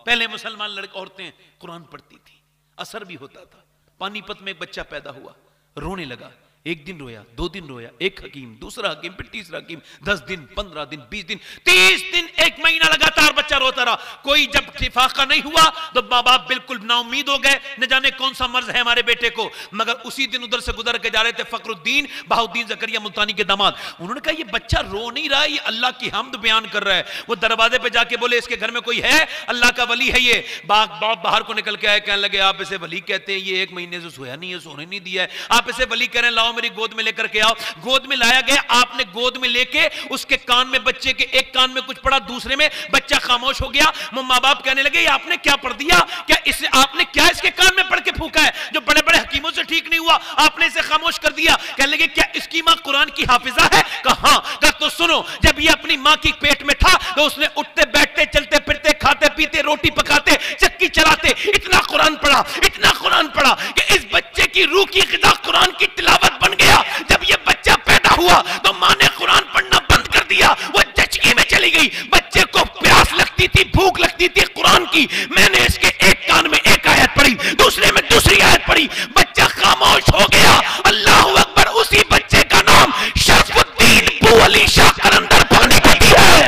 पहले मुसलमान लड़के औरतें कुरान पढ़ती थी, असर भी होता था। पानीपत में एक बच्चा पैदा हुआ, रोने लगा, एक दिन रोया, 2 दिन रोया, एक हकीम, दूसरा हकीम, फिर तीसरा हकीम, 10 दिन, 15 दिन, 20 दिन, 30 दिन, 1 महीना लगातार बच्चा रोता रहा। कोई जब शिफाका नहीं हुआ तो माँ बाप बिल्कुल नाउमीद हो गए, न जाने कौन सा मर्ज है हमारे बेटे को। मगर उसी दिन उधर से गुजर के जा रहे थे फखरुद्दीन बहाउद्दीन जकरिया मुल्तानी के दामाद। उन्होंने कहा ये बच्चा रो नहीं रहा, ये अल्लाह की हमद बयान कर रहा है। वो दरवाजे पे जाके बोले इसके घर में कोई है, अल्लाह का वली है ये। बाप बाहर को निकल के आए, कहने लगे आप इसे वली कहते हैं, ये 1 महीने से सोया नहीं है, सोने नहीं दिया है, आप इसे वली कह रहे हैं, लाओ मेरी गोद में लेकर के आओ। गोद में लाया गया, आपने गोद में लेके उसके कान में, बच्चे के एक कान में कुछ पढ़ा, दूसरे में बच्चा खामोश हो गया। माँ बाप कहने लगे ये आपने क्या पढ़ दिया, क्या इसे आपने क्या इसके कान में पढ़ के फूका है, जो बड़े बड़े हकीमों से ठीक नहीं हुआ, आपने इसे खामोश कर दिया। कहने लगे क्या इसकी माँ कुरान की हाफिजा है? कहा हाँ। कहा तो सुनो, जब ये अपनी माँ की पेट में था तो उसने उठते बैठते चलते फिरते खाते पीते रोटी पकाते चक्की चलाते इतना कुरान पढ़ा, इतना कुरान पढ़ा कि इस बच्चे की रूह की ग़िज़ा कुरान की तिलावत बन गया। जब ये बच्चा पैदा हुआ तो माँ ने कुरान पढ़ना बंद कर दिया, वो जचकी में चली गई। बच्चे को प्यास लगती थी, भूख लगती थी कुरान की। मैंने इसके एक कान में एक आयत पढ़ी, दूसरे में दूसरी आयत पढ़ी, बच्चा खामोश हो गया। अल्लाहू अकबर। उसी बच्चे का नाम शरफुद्दीन बू अली शाह कलंदर पानीपती है।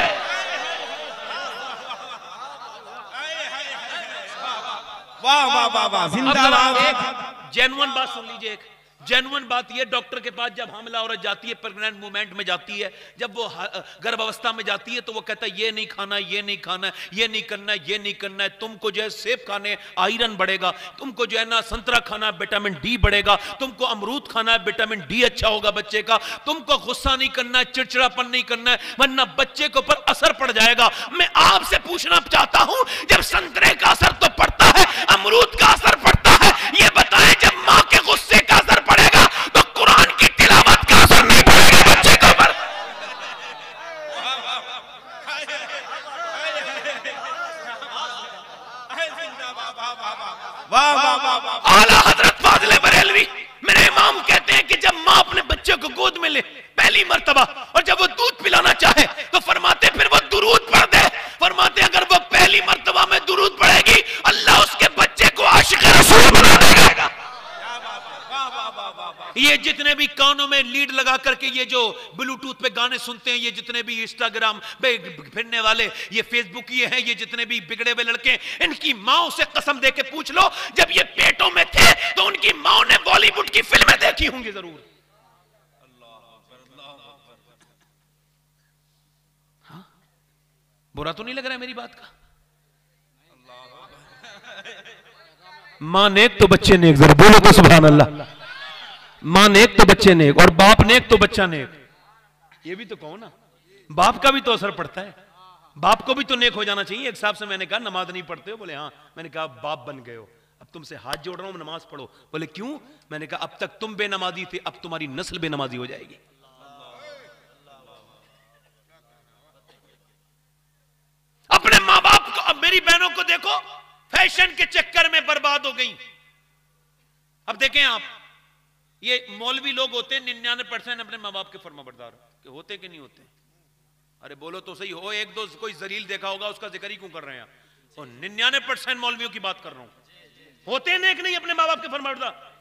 वाह वाह वाह वाह, जिंदाबाद। जेन्युइन बात सुन लीजिए, एक जेन्युइन बात ये, डॉक्टर के पास जब हमला औरत जाती है, प्रेग्नेंट मूवमेंट में जाती है, जब वो गर्भावस्था में जाती है तो वो कहता है ये नहीं खाना, ये नहीं खाना, ये नहीं करना, ये नहीं करना है, तुमको जो है सेब खाने आयरन बढ़ेगा, तुमको जो है ना संतरा खाना विटामिन डी बढ़ेगा, तुमको अमरूद खाना है विटामिन डी अच्छा होगा बच्चे का, तुमको गुस्सा नहीं करना है, चिड़चिड़ापन नहीं करना है, वरना बच्चे के ऊपर असर पड़ जाएगा। मैं आपसे पूछना चाहता हूं, जब संतरे का असर तो पड़ता है, अमरूद का असर पड़ता है, ये बताएं जब मां के गुस्से का असर पड़ेगा तो कुरान की तिलावत का असर नहीं पड़ेगा बच्चे के ऊपर। वाह वाह वाह। आला हजरत फाजिल बरेलवी मेरे इमाम कहते हैं कि जब मां अपने बच्चे को गोद में ले पहली मर्तबा, और जब वो दूध पिलाना चाहे तो फरमाते फिर वो दुरूद पढ़ दे। फरमाते अगर वो पहली मर्तबा में दुरूद पढ़ेगी, अल्लाह उसके बच्चे को आशिक रसूल बना देगा। ये जितने भी कानों में लीड लगा करके ये जो ब्लूटूथ पे गाने सुनते हैं, ये जितने भी इंस्टाग्राम पे फिरने वाले, ये फेसबुक ये हैं, ये जितने भी बिगड़े हुए लड़के, इनकी माओ से कसम दे के पूछ लो, जब ये पेटों में थे तो उनकी माओ ने बॉलीवुड की फिल्में देखी होंगी जरूर। हाँ, बुरा तो नहीं लग रहा है मेरी बात का? मां नेक तो बच्चे नेक, जरा बोलो तो सुभान अल्लाह। मां नेक तो बच्चे नेक, और बाप नेक तो बच्चा नेक। ये भी तो कहो ना, बाप का भी तो असर पड़ता है, बाप को भी तो नेक हो जाना चाहिए। एक साहब से मैंने कहा नमाज नहीं पढ़ते हो? बोले हाँ। मैंने कहा बाप बन गए हो, अब तुमसे हाथ जोड़ रहा हूं, नमाज पढ़ो। बोले क्यों? मैंने कहा अब तक तुम बेनमाजी थे, अब तुम्हारी नस्ल बेनमाजी हो जाएगी। अपने मां बाप को, अब मेरी बहनों को देखो फैशन के चक्कर में बर्बाद हो गई। अब देखें आप, ये मौलवी लोग होते हैं 99% अपने माँ बाप के फरमाबरदार होते कि नहीं होते? अरे बोलो तो सही हो, एक दो कोई जलील देखा होगा उसका जिक्र ही क्यों कर रहे हैं आप? और 99% मौलवियों की बात कर रहा हूं, होते हैं नेक नहीं अपने माँ बाप के फरमाबरदार।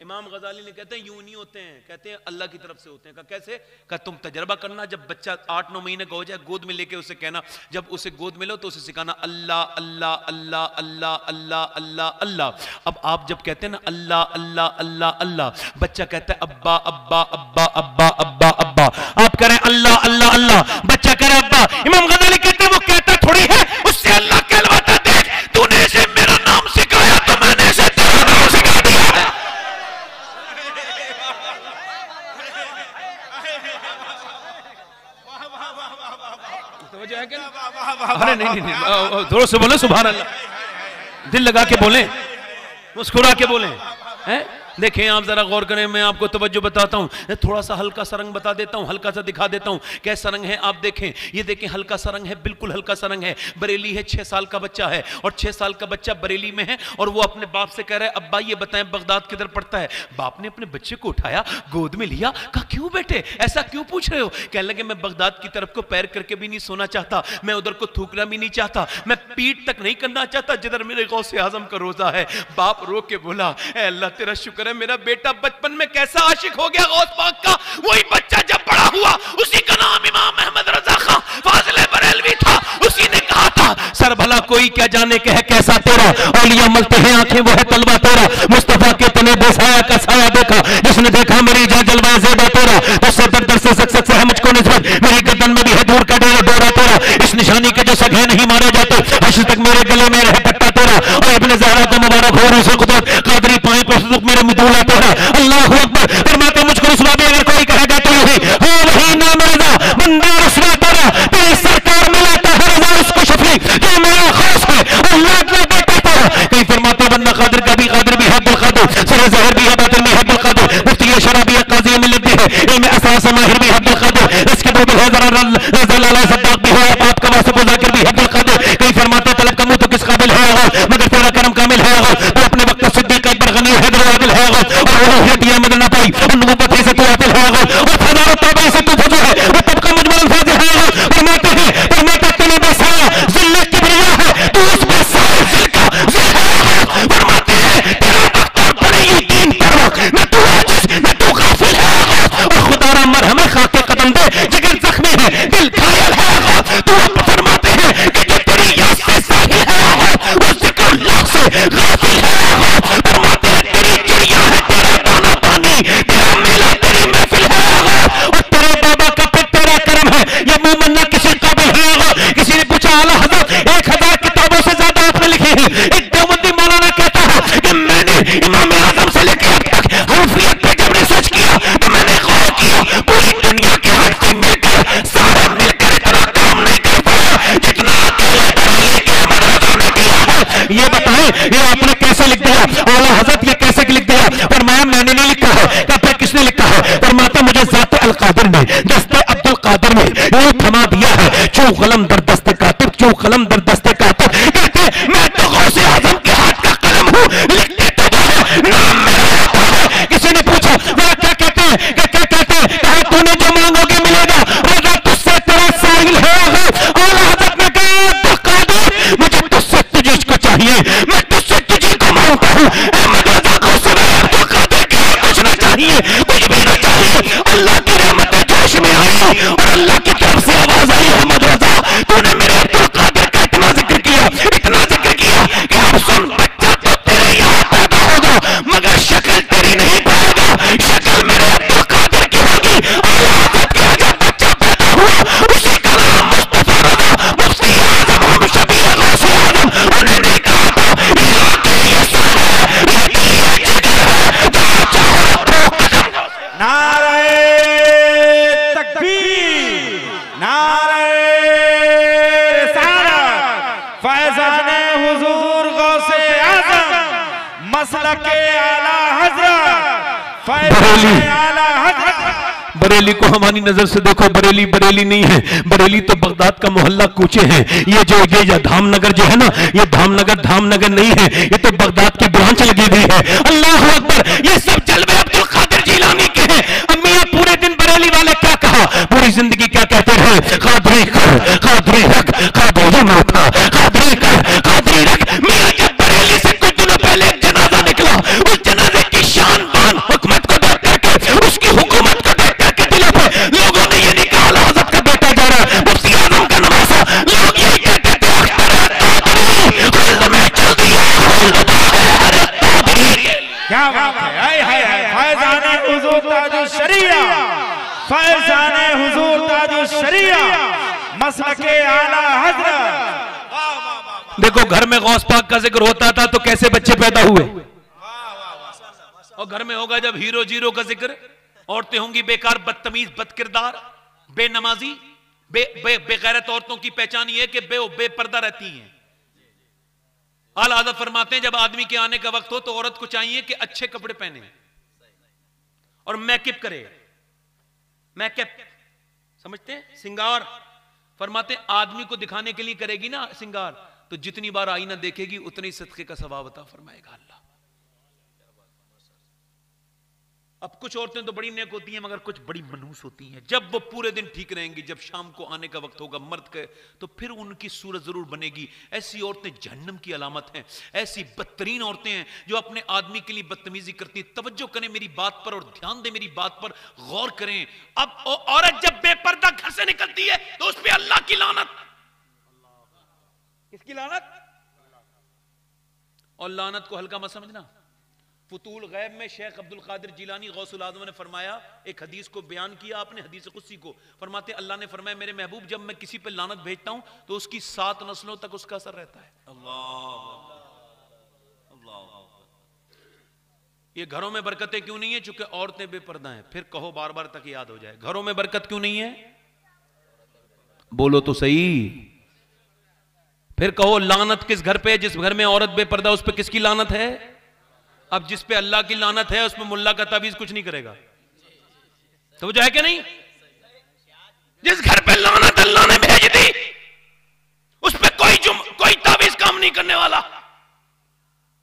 इमाम गजाली ने कहते हैं यूं नहीं होते हैं, कहते हैं अल्लाह की तरफ से होते हैं। कहा कैसे? कहा तुम तजर्बा करना, जब बच्चा 8-9 महीने का हो जाए गोद में लेके उसे कहना, जब उसे गोद में लो तो उसे सिखाना अल्लाह अल्लाह अल्लाह अल्लाह अल्लाह अल्लाह अल्लाह। अब आप जब कहते हैं ना अल्लाह अल्लाह अल्लाह अल्लाह, बच्चा कहता है अब्बा अब्बा अब्बा अब्बा अब्बा अब्बा। आप कह रहे हैं अल्लाह अल्लाह अल्लाह, बच्चा कह रहा है अब्बा। इमाम गजाली कहते हैं वो कहता थोड़ी है, उससे अल्लाह कहलवाता। देख तूने इसे मेरा नाम सिखाया तो मैंने इसे तेरा नाम सिखा दिया है। अरे नहीं नहीं, जोर से बोले सुभान अल्लाह, दिल लगा के बोले, मुस्कुरा के बोले हैं। देखें आप जरा गौर करें, मैं आपको तवज्जो बताता हूं, थोड़ा सा हल्का सा रंग बता देता हूं, हल्का सा दिखा देता हूं कैसा रंग है। आप देखें, ये देखें हल्का सा रंग है, बिल्कुल हल्का सा रंग है। बरेली है, 6 साल का बच्चा है और 6 साल का बच्चा बरेली में है और वो अपने बाप से कह रहा है अब्बा ये बताएं बगदाद किधर पड़ता है। बाप ने अपने बच्चे को उठाया, गोद में लिया, कहा क्यों बेटे ऐसा क्यों पूछ रहे हो? कहने लगे मैं बगदाद की तरफ को पैर करके भी नहीं सोना चाहता, मैं उधर को थूकना भी नहीं चाहता, मैं पीठ तक नहीं करना चाहता जिधर मेरे गौसे आजम का रोजा है। बाप रो के बोला ऐ अल्लाह तेरा शुक्र है मेरा बेटा बचपन में कैसा आशिक हो गया गौस पाक का, वही बच्चा जब बड़ा हुआ उसी का नाम इमाम अहमद रजा खां फाजिल बरेलवी था। उसी ने कहा था सर भला कोई क्या जाने के है कैसा तेरा, औलिया मलते हैं आंखें वो है तलवा तेरा, मुस्तफा के तने बेसाया का साया देखा, जिसने देखा मेरी जा जलवा ज़ेबा तेरा, तो से दर से सक से है मुझको निस्बत, मेरी गर्दन में भी है दूर का डोरा तेरा, इस निशानी के जो सगे नहीं मारे जाते, हश्र तक मेरे गले में रहे पट्टा तेरा, और अपने ज़हरा को मुबारक हो रही कुदरत कादरी पाए पर सुख मेरे मिदूला तेरा। अल्लाहू अकबर। फरमाते मुझको रुसवा भी अगर कोई कहेगा तो यही हो वही नाम रज़ा बंदा रुसवा तेरा, तेरी सरकार में लाता है रज़ा उसको शफी जो मेरा खास है अल्लाह का बेटा तेरा। कहीं फरमाते बंदा कादिर का भी कादिर भी है अब्दुल कादिर, सर ज़ाहिर भी है बातिन भी है अब्दुल कादिर, मुफ्ती शरा भी है काज़ी मिलत भी है, इल्म असास माहिर भी है अब्दुल कादिर, इसके दो है जरा रज़ा सद्दाक भी है, आप का वासिफ ज़ाकिर भी है अब्दुल कादिर। कहीं फरमाते तलब का मुंह तो किस काबिल है मगर तेरा करम कामिल है, तो अपने वक्त सिद्दीक अकबर गनी हैदर आदिल है, और रूहियत ये मदद ना पाई नबूवत से तू आदिल है, और हजारों तौबे से तू फजल है, वो तब का मुजमल फाजिल है। फरमाते तूने बसाया ज़िल्लत किबरिया है, तू उस बसाए ज़िल का ज़िल है। फरमाते हैं तेरा बख्तर बड़े यकीन पर न तू आजिज़ न तू गाफिल है, और खुदारा मरहम खाके कदम दे जिगर जख्मी है दिल घायल है। तू फरमाते हैं कि जो तेरी याद से साहिल है वो ज़िक्रुल्लाह से गाफिल है। फरमाते हैं तेरी चिड़िया है तेरा दाना पानी तेरा मेला तेरी महफिल है, और तेरे बाबा का फिर तेरा करम है ये मोमन ना किसी काबिल है। किसी ने पूछा आला हज़रत 1000 किताबों से ज्यादा आपने लिखी है, एक देवबंदी मौलाना कहता है कि मैंने इमाम आज़म से लेकर अब तक हनफियत पे जब रिसर्च किया तो मैंने गौर किया पूरी दुनिया के हस्ती मिलकर सारे मिलकर इतना काम नहीं कर पाया जितना अकेले बरेली के अहमद रज़ा ने किया है। ये बताएं ये आपने कैसे लिख दिया आला हज़रत, ये कैसे लिख दिया? फरमाया मैंने नहीं लिखा है। कहते किसने लिखा है? फरमाता मुझे ज़ात अल कादिर ने दस्ते अब्दुल कादिर ने ये थमा दिया है, चू कलम दर दस्ते कातिब चू कलम दर दस्ते कातिब। कहते मैं तो गौसे आज़म के हाथ का कलम हूँ, लिखते तो है नाम मेरा आता है। किसी ने पूछा वह क्या कहते हैं? क्या कहते हैं? कहा तूने जो मांगोगे मिलेगा, अगर तुझसे तेरा साहिल है। आला हज़रत ने कहा अब्दुल कादिर मुझे तुझसे तुझको चाहिए, मैं तुझसे तुझे को मांगता हूँ। अहमद रज़ा को सुना अब्दुल कादिर के कुछ ना चाहिए, कुछ भी ना चाहिए। अल्लाह की रहमत जोश में आई और अल्लाह की तरफ से आवाज आई अहमद रज़ा तूने मेरे अब्दुल कादिर का इतना जिक्र किया कि अब सुन बच्चा तो तेरे यहाँ पैदा होगा मगर शक्ल तेरी नहीं पाएगा, शक्ल मेरे अब्दुल कादिर की होगी। आला हज़रत के जब बच्चा पैदा हुआ उसी का नाम मुस्तफा रज़ा मुफ्ती आज़म और शफी गौसे आज़म, उन्होंने कहा था यहाँ के ये सर है ये जिगर है जहाँ चाहो तो कदम। नारे तकबीर, नारे रिसालत, फैज़ाने हुजूर गौसे आज़म, मसलके आला हज़रत, फैज़ाने आला हज़रत। बरेली को हमारी नजर से देखो, बरेली बरेली नहीं है, बरेली तो बगदाद का मोहल्ला कूचे हैं। ये धामनगर जो है ना, ये धामनगर नहीं है, ये तो बगदाद की ब्रांच लगी हुई है। अल्लाह अकबर। ये सब जलवे अब्दुल कादिर जिलानी के हैं। अम्मी पूरे दिन बरेली वाले क्या कहा, पूरी जिंदगी क्या कहते रहे? कादरी कर कादरी रख कादरी में उठा कादरी कर कादरी रख। मियां जब बरेली से कुछ दिनों पहले एक जनाजा निकला, उस जनाजे की शान बान हुकूमत को देख करके उसकी हुकूमत को देख करके दिलों पे लोगों ने ये नहीं कहा आला हज़रत का बेटा जा रहा है, मुफ्ती आज़म का नवासा। लोग यही कहते थे अख्तर कादरी खुल्द में चल दिया खुल्द है कादरी। क्या बात है? हाय हाय हाय। फैज़ाने हुजूर ताजुल शरिया, फैज़ाने हुजूर ताजुल शरिया, मसलके आला हज़रत। देखो घर में गौस पाक का जिक्र होता था तो कैसे बच्चे पैदा हुए, और घर में होगा जब हीरो जीरो का जिक्र, औरतें होंगी बेकार बदतमीज बदकिरदार बेनमाजी बेगैरत। औरतों की पहचान ये है कि बेपर्दा रहती हैं। आला हज़रत फरमाते हैं जब आदमी के आने का वक्त हो तो औरत को चाहिए कि अच्छे कपड़े पहने, और मैकअप करे, मैकअप समझते हैं, सिंगार। फरमाते आदमी को दिखाने के लिए करेगी ना सिंगार, तो जितनी बार आईना देखेगी उतनी सदके का सवाब अता फरमाएगा अल्लाह। अब कुछ औरतें तो बड़ी नेक होती हैं मगर कुछ बड़ी मनहूस होती हैं। जब वो पूरे दिन ठीक रहेंगी, जब शाम को आने का वक्त होगा मर्द के, तो फिर उनकी सूरत जरूर बनेगी। ऐसी औरतें जहन्नम की अलामत हैं। ऐसी बदतरीन औरतें हैं जो अपने आदमी के लिए बदतमीजी करती हैं। तवज्जो करें मेरी बात पर और ध्यान दें मेरी बात पर, गौर करें। अब औरत जब बेपर्दा घर से निकलती है तो उस पर अल्लाह की लानत। किसकी लानत? और लानत को हल्का मत समझना। फुतूल गैब में शेख अब्दुल कादिर जिलानी गौसुल आज़म ने फरमाया, एक हदीस को बयान किया आपने, हदीस कुदसी को। फरमाते अल्लाह ने फरमाया मेरे महबूब जब मैं किसी पे लानत भेजता हूं तो उसकी 7 नस्लों तक उसका असर रहता है। ये घरों में बरकतें क्यों नहीं है? चूंकि औरतें बेपर्दा हैं। फिर कहो बार बार तक याद हो जाए, घरों में बरकत क्यों नहीं है? बोलो तो सही। फिर कहो लानत किस घर पे है? जिस घर में औरत बेपर्दा उस पे किसकी लानत है? अब जिस पे अल्लाह की लानत है उसमें मुल्ला का ताबीज कुछ नहीं करेगा। तो वो जो है कि नहीं, जिस घर पे लानत अल्लाह ने भेज दी उस पे कोई ताबीज काम नहीं करने वाला।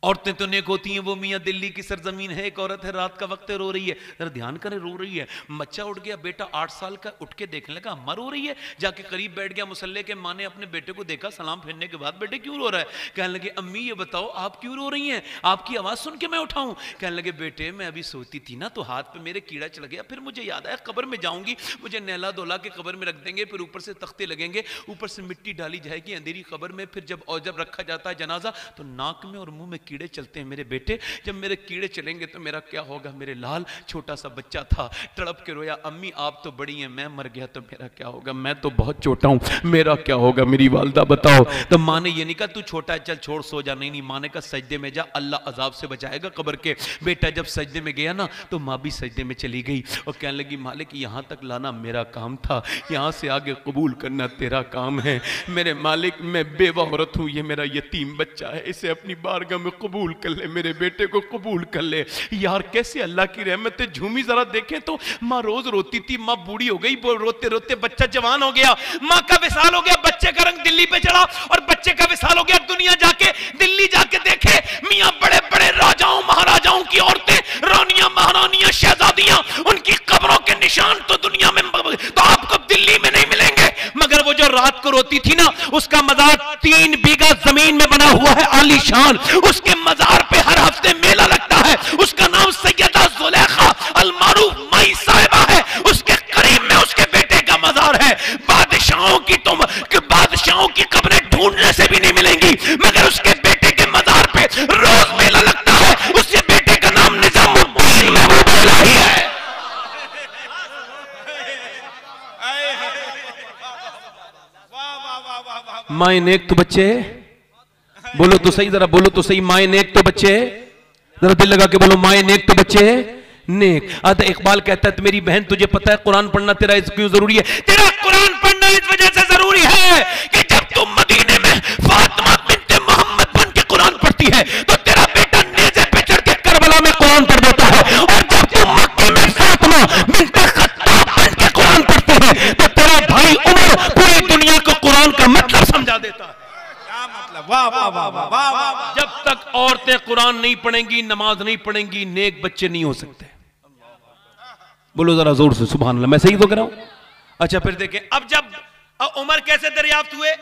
औरतें तो नेक होती हैं। वो मियां दिल्ली की सरजमीन है, एक औरत है रात का वक्त रो रही है, जरा ध्यान करें, रो रही है। बच्चा उठ गया, बेटा 8 साल का, उठ के देखने लगा अम्मा रो रही है, जाके करीब बैठ गया मुसल्ले के। माँ ने अपने बेटे को देखा, सलाम फेरने के बाद बेटे क्यों रो रहा है? कहने लगे अम्मी ये बताओ आप क्यों रो रही हैं? आपकी आवाज सुन के मैं उठाऊं? कहने लगे बेटे मैं अभी सोती थी ना तो हाथ पे मेरे कीड़ा चढ़ गया, फिर मुझे याद आया कब्र में जाऊंगी, मुझे नहला धोला के कब्र में रख देंगे, फिर ऊपर से तख्ते लगेंगे, ऊपर से मिट्टी डाली जाएगी अंधेरी कब्र में। फिर जब रखा जाता है जनाजा तो नाक में और मुंह में कीड़े चलते हैं मेरे बेटे, जब मेरे कीड़े चलेंगे तो मेरा क्या होगा? मेरे लाल छोटा सा बच्चा था, तड़प के रोया अम्मी आप तो बड़ी हैं, मैं मर गया तो मेरा क्या होगा? मैं तो बहुत छोटा हूं, मेरा क्या होगा? मेरी वालदा बताओ। तो माँ ने ये नहीं कहा तू छोटा है चल छोड़ सो जा, नहीं माँ ने कहा सजदे में जा, अल्लाह अजाब से बचाएगा कब्र के। बेटा जब सजदे में गया ना तो माँ भी सजदे में चली गई और कहने लगी मालिक यहाँ तक लाना मेरा काम था, यहाँ से आगे कबूल करना तेरा काम है। मेरे मालिक मैं बेवा औरत हूँ, ये मेरा यतीम बच्चा है, इसे अपनी बारगाह में कबूल कर ले, मेरे बेटे को कबूल कर ले। यार कैसे अल्लाह की रहमत है। झूमी जरा देखें तो माँ रोज रोती थी, माँ बूढ़ी हो गई, रोते रोते बच्चा जवान हो गया, माँ का विसाल हो गया, बच्चे का रंग दिल्ली पे चढ़ा और बच्चे का विसाल हो गया। दुनिया जाके दिल्ली जाके देखे मियाँ बड़े बड़े राजाओं महाराजाओं की औरतें, रानियां महारानियां शहजादियां, उनकी कब्रों के निशान तो दुनिया में तो आपको दिल्ली में नहीं मिलेंगे। मगर वो जो रात को रोती थी ना उसका मजार 3 बीघा जमीन में बना हुआ है आलीशान, उसके मजार पे हर हफ्ते मेला लगता है। उसका नाम सैयदा जुलेखा अल-मारूफ माई साहिबा है, उसके करीब में उसके बेटे का मजार है। बादशाहों की कब्रें ढूंढने से भी नहीं मिलेंगी मगर उसके बेटे के मजार पे रोज मेला लगता है। उसके बेटे का नाम निजामुद्दीन महबूब इलाही है। माए नेक तो बच्चे, बोलो तो सही, जरा बोलो तो सही, माए नेक तो बच्चे, जरा दिल लगा के बोलो माए नेक तो बच्चे नेक। आधा इकबाल कहता है मेरी बहन तुझे पता है कुरान पढ़ना तेरा इस क्यों जरूरी है? तेरा कुरान पढ़ना इस वजह से जरूरी है कि जब तुम मदीने में फातिमा बिन्ते मोहम्मद बन के कुरान पढ़ती है तो तेरा बेटा नेज़े पे चढ़ के करबला में कुरान पढ़ देता है, और जब तुम मक्के में फातिमा बिन्ते खत्ताब बन के कुरान पढ़ते हैं तो तेरा भाई उमर पूरी दुनिया को कुरान का मतलब समझा देता है। वाह वाह वाह वाह वाह। जब तक औरतें कुरान नहीं पढ़ेंगी, नमाज नहीं पढ़ेंगी, नेक बच्चे नहीं हो सकते। बोलो जरा जोर से सुभान अल्लाह, मैं सही तो कह रहा हूं? अच्छा फिर देखें अब जब उमर कैसे दरियाफ्त हुए?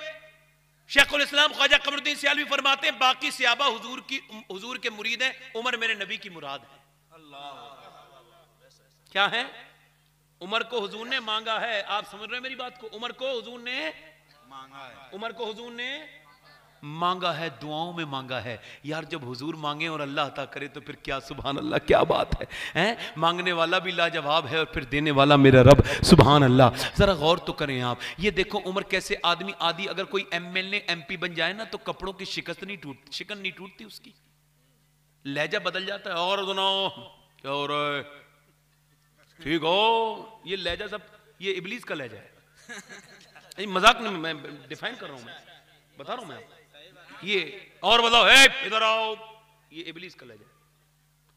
शेखुल इस्लाम ख्वाजा कमरुद्दीन सियालवी फरमाते हैं बाकी सहाबा हुजूर के मुरीद हैं, उमर मेरे नबी की मुराद है। क्या है? उमर को हुजूर ने मांगा है। आप समझ रहे हैं मेरी बात को? उमर को हुजूर ने मांगा है, उमर को हुजूर ने मांगा है, दुआओं में मांगा है। यार जब हुजूर मांगे और अल्लाह अता करे तो फिर क्या सुभान अल्लाह, क्या बात है, हैं? मांगने वाला भी लाजवाब है और फिर देने वाला मेरा रब, सुभान अल्लाह। जरा गौर तो करें आप, ये देखो उमर कैसे आदि अगर कोई एमएलए एमपी बन जाए ना तो कपड़ों की शिकन नहीं टूटती उसकी, लहजा बदल जाता है। और सुनाओ क्या हो रहा है, ठीक हो? ये लहजा सब ये इबलीस का लहजा है, मजाक नहीं, मैं डिफाइन कर रहा हूं, मैं बता रहा हूं मैं ये। और बताओ है इधर आओ, ये इबलीस का लहजा।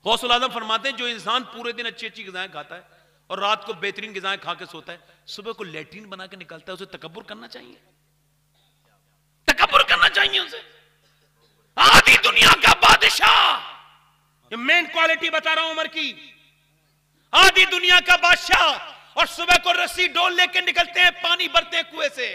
गौसुल आजम फरमाते हैं जो इंसान पूरे दिन अच्छी अच्छी ग़िज़ाएं खाता है और रात को बेहतरीन ग़िज़ाएं खा के सोता है, सुबह को लेटरिन बना के निकलता है, उसे तकब्बुर करना चाहिए, तकब्बुर करना चाहिए उसे। आधी दुनिया का बादशाह, ये मेन क्वालिटी बता रहा हूं उमर की, आधी दुनिया का बादशाह और सुबह को रस्सी डोल लेके निकलते हैं, पानी भरते हैं कुएं से,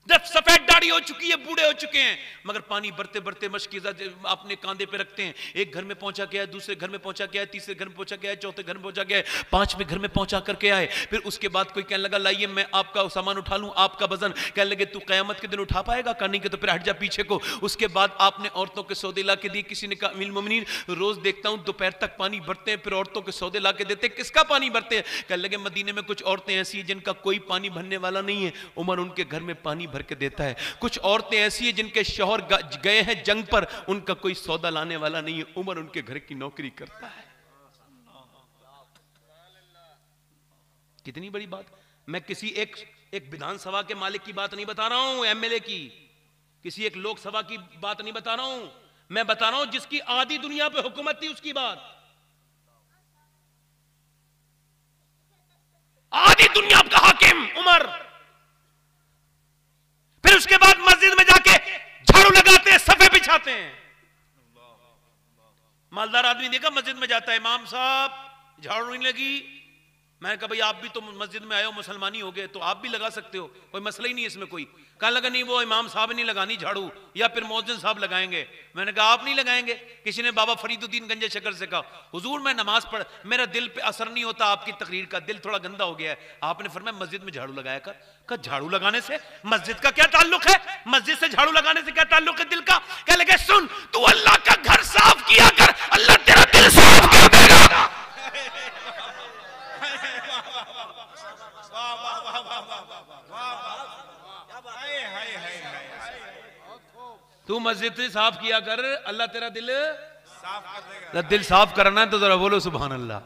जब सफेद दाढ़ी हो चुकी है, बूढ़े हो चुके हैं, मगर पानी भरते भरते मशकीज़ा अपने कांधे पे रखते हैं। एक घर में पहुंचा के आए, दूसरे घर में पहुंचा के आए, तीसरे घर में पहुंचा के आए, चौथे घर में पहुंचा के आए, पांचवें घर में पहुंचा करके आए। फिर उसके बाद कोई कहने लगा लाइए मैं आपका सामान उठा लूं, आपका वजन, कहने लगे तू क़यामत के दिन उठा पाएगा, कहने के तो फिर हट जा पीछे को। उसके बाद आपने औरतों के सौदे ला के दिए, किसी ने कहा अमीरुल मोमिनीन रोज देखता हूं दोपहर तक पानी भरते हैं, फिर औरतों के सौदे ला के देते, किसका पानी भरते हैं? कहने लगे मदीने में कुछ औरतें ऐसी हैं जिनका कोई पानी भरने वाला नहीं है, उमर उनके घर में पानी भर के देता है। कुछ औरतें ऐसी हैं जिनके शौहर गए हैं जंग पर, उनका कोई सौदा लाने वाला नहीं है, उमर उनके घर की नौकरी करता है। कितनी बड़ी बात। मैं किसी एक विधानसभा के मालिक की बात नहीं बता रहा हूं, एमएलए की, किसी एक लोकसभा की बात नहीं बता रहा हूं, मैं बता रहा हूं जिसकी आधी दुनिया पे हुकूमत थी उसकी बात। आधी दुनिया का हाकिम उमर। फिर उसके बाद मस्जिद में जाके झाड़ू लगाते हैं, सफे बिछाते हैं। मालदार आदमी देखा मस्जिद में जाता है, इमाम साहब झाड़ू नहीं लगी। मैंने कहा भाई आप भी तो मस्जिद में आए हो, मुसलमानी हो गए, तो आप भी लगा सकते हो, कोई मसला ही नहीं इसमें कोई। कहने लगा नहीं वो इमाम साहब नहीं लगानी झाड़ू, या फिर मौजूद साहब लगाएंगे। मैंने कहा आप नहीं लगाएंगे। किसी ने बाबा फरीदुद्दीन गंजे शकर से कहा हुजूर मैं नमाज पढ़, मेरा दिल पे असर नहीं होता आपकी तकरीर का, दिल थोड़ा गंदा हो गया है। आपने फरमाया मस्जिद में झाड़ू लगाया कर। कहा झाड़ू लगाने से मस्जिद का क्या ताल्लुक है, मस्जिद से झाड़ू लगाने से क्या ताल्लुक है दिल का? कह लगे सुन तू अल्लाह का घर साफ किया कर, अल्लाह तेरा दिल साफ कर देगा। तू मस्जिद से साफ किया कर, अल्लाह तेरा दिल साफ कर देगा। दिल साफ करना है तो जरा बोलो सुभान अल्लाह।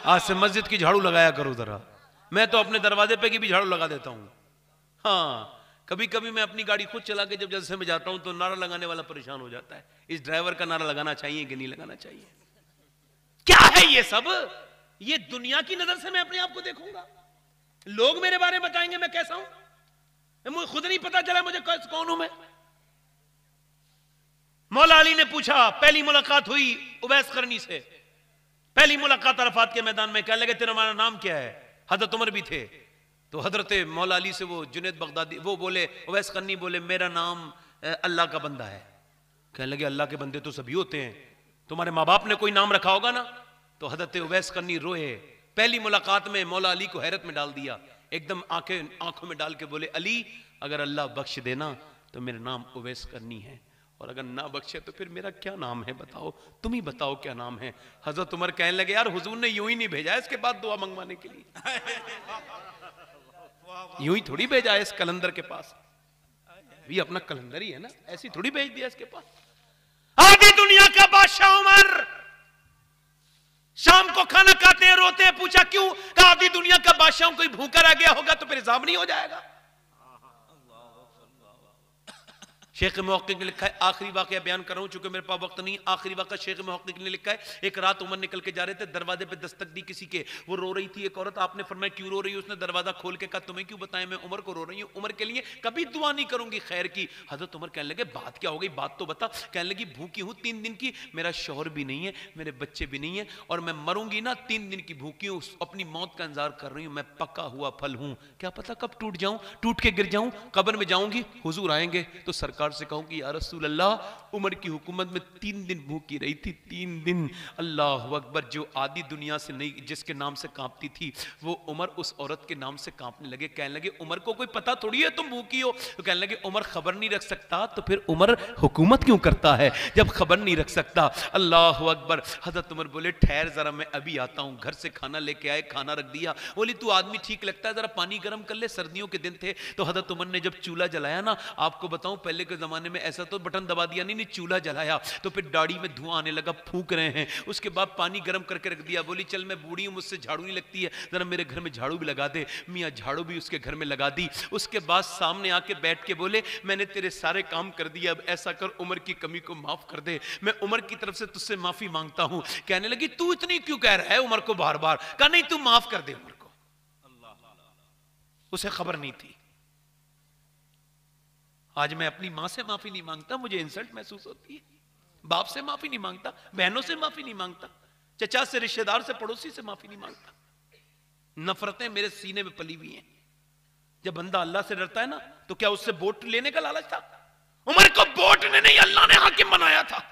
आज से मस्जिद की झाड़ू लगाया करो जरा। मैं तो अपने दरवाजे पे की भी झाड़ू लगा देता हूं। हाँ कभी कभी मैं अपनी गाड़ी खुद चला के जब जलसे में जाता हूं तो नारा लगाने वाला परेशान हो जाता है, इस ड्राइवर का नारा लगाना चाहिए कि नहीं लगाना चाहिए। क्या है ये सब? ये दुनिया की नजर से मैं अपने आप को देखूंगा, लोग मेरे बारे में बताएंगे मैं कैसा हूं, मुझे खुद नहीं पता चला मुझे कौन हूं मैं। मौला अली ने पूछा, पहली मुलाकात हुई उवैस करनी से, पहली मुलाकात अरफात के मैदान में, कहने लगे तेरा नाम क्या है? हजरत उमर भी थे। तो हजरत मौला अली से वो जुनैद बगदादी वो बोले, उवैस करनी बोले मेरा नाम अल्लाह का बंदा है। कहने लगे अल्लाह के बंदे तो सभी होते हैं, तुम्हारे माँ बाप ने कोई नाम रखा होगा ना? तो हजरत उवैस करनी रोए। पहली मुलाकात में मौला अली को हैरत में डाल दिया, एकदम आंखों में डाल के बोले अली अगर अल्लाह बख्श देना तो मेरा नाम उवैस करनी है, और अगर ना बख्शे तो फिर मेरा क्या नाम है बताओ, तुम ही बताओ क्या नाम है। हजरत उमर कहने लगे यार हुजूर ने यूं ही नहीं भेजा इसके बाद दुआ मंगवाने के लिए, यूं ही थोड़ी भेजा है इस कलंदर के पास, भी अपना कलंदर ही है ना, ऐसी थोड़ी भेज दिया इसके पास। आधी दुनिया का बादशाह उमर शाम को खाना खाते हैं रोते हैं, पूछा क्यों? कहा आधी दुनिया का बादशाह कोई भूखा रह गया होगा तो फिर हिसाब नहीं हो जाएगा। शेख मुहक्किक ने लिखा है, आखिरी वाकया बयान कर रहा हूं चूंकि मेरे पास वक्त नहीं, आखिरी वाकया शेख मुहक्किक ने लिखा है, एक रात उमर निकल के जा रहे थे, दरवाजे पे दस्तक दी किसी के, वो रो रही थी एक औरत। आपने फरमाया क्यों रो रही है? उसने दरवाजा खोल के कहा तुम्हें क्यों बताएं, मैं उमर को रो रही हूं, उमर के लिए कभी दुआ नहीं करूंगी खैर की। हजरत उमर कहने लगे बात क्या हो गई, बात तो बता। कहने लगी भूखी हूं 3 दिन की, मेरा शौहर भी नहीं है, मेरे बच्चे भी नहीं है, और मैं मरूंगी ना 3 दिन की भूखी हूं, अपनी मौत का इंतजार कर रही हूं, मैं पका हुआ फल हूं, क्या पता कब टूट जाऊं, टूट के गिर जाऊं, कब्र में जाऊंगी, हुजूर आएंगे तो सरकार से कहूंगी या रसूल अल्लाह उमर की हुकूमत में 3 दिन भूखी रही थी, 3 दिन। अल्लाह अकबर, जो आदि दुनिया से नहीं जिसके नाम से कांपती थी वो उमर उस औरत के नाम से कांपने लगे। कहने लगे उमर को कोई पता थोड़ी है तुम भूखी हो? तो कहने लगे उमर खबर नहीं रख सकता तो फिर उमर हुकूमत क्यों करता है जब खबर नहीं रख सकता? अल्लाह अकबर। हजरत उमर बोले ठहर जरा मैं अभी आता हूं। घर से खाना लेके आए, खाना रख दिया। बोली तू आदमी ठीक लगता है, जरा पानी गर्म कर ले, सर्दियों के दिन थे। तो हजरत उमर ने जब चूल्हा जलाया ना, आपको बताऊं पहले के जमाने में ऐसा तो बटन दबा दिया नहीं, चूल्हा जलाया तो फिर दाढ़ी में धुआं आने लगा, फूंक रहे हैं, उसके बाद पानी गर्म करके रख दिया, बोली चल मैं बूढ़ी हूं मुझसे झाड़ू नहीं लगती है, जरा मेरे घर में झाड़ू भी लगा दे। मियाँ झाड़ू भी उसके घर में लगा दी। उसके बाद सामने आके बैठ के बोले मैंने तेरे सारे काम कर दिया, अब ऐसा कर उम्र की कमी को माफ कर दे, मैं उम्र की तरफ से तुझसे माफी मांगता हूं। कहने लगी तू इतनी क्यों कह रहा है उम्र को बार बार? कहा नहीं तू माफ कर दे उम्र को। उसे खबर नहीं थी। आज मैं अपनी मां से माफी नहीं मांगता, मुझे इंसल्ट महसूस होती है। बाप से माफी नहीं मांगता, बहनों से माफी नहीं मांगता, चचा से, रिश्तेदार से, पड़ोसी से माफी नहीं मांगता। नफरतें मेरे सीने में पली हुई हैं। जब बंदा अल्लाह से डरता है ना तो क्या उससे वोट लेने का लालच था? उमर को वोट ने नहीं अल्लाह ने हाकिम बनाया था।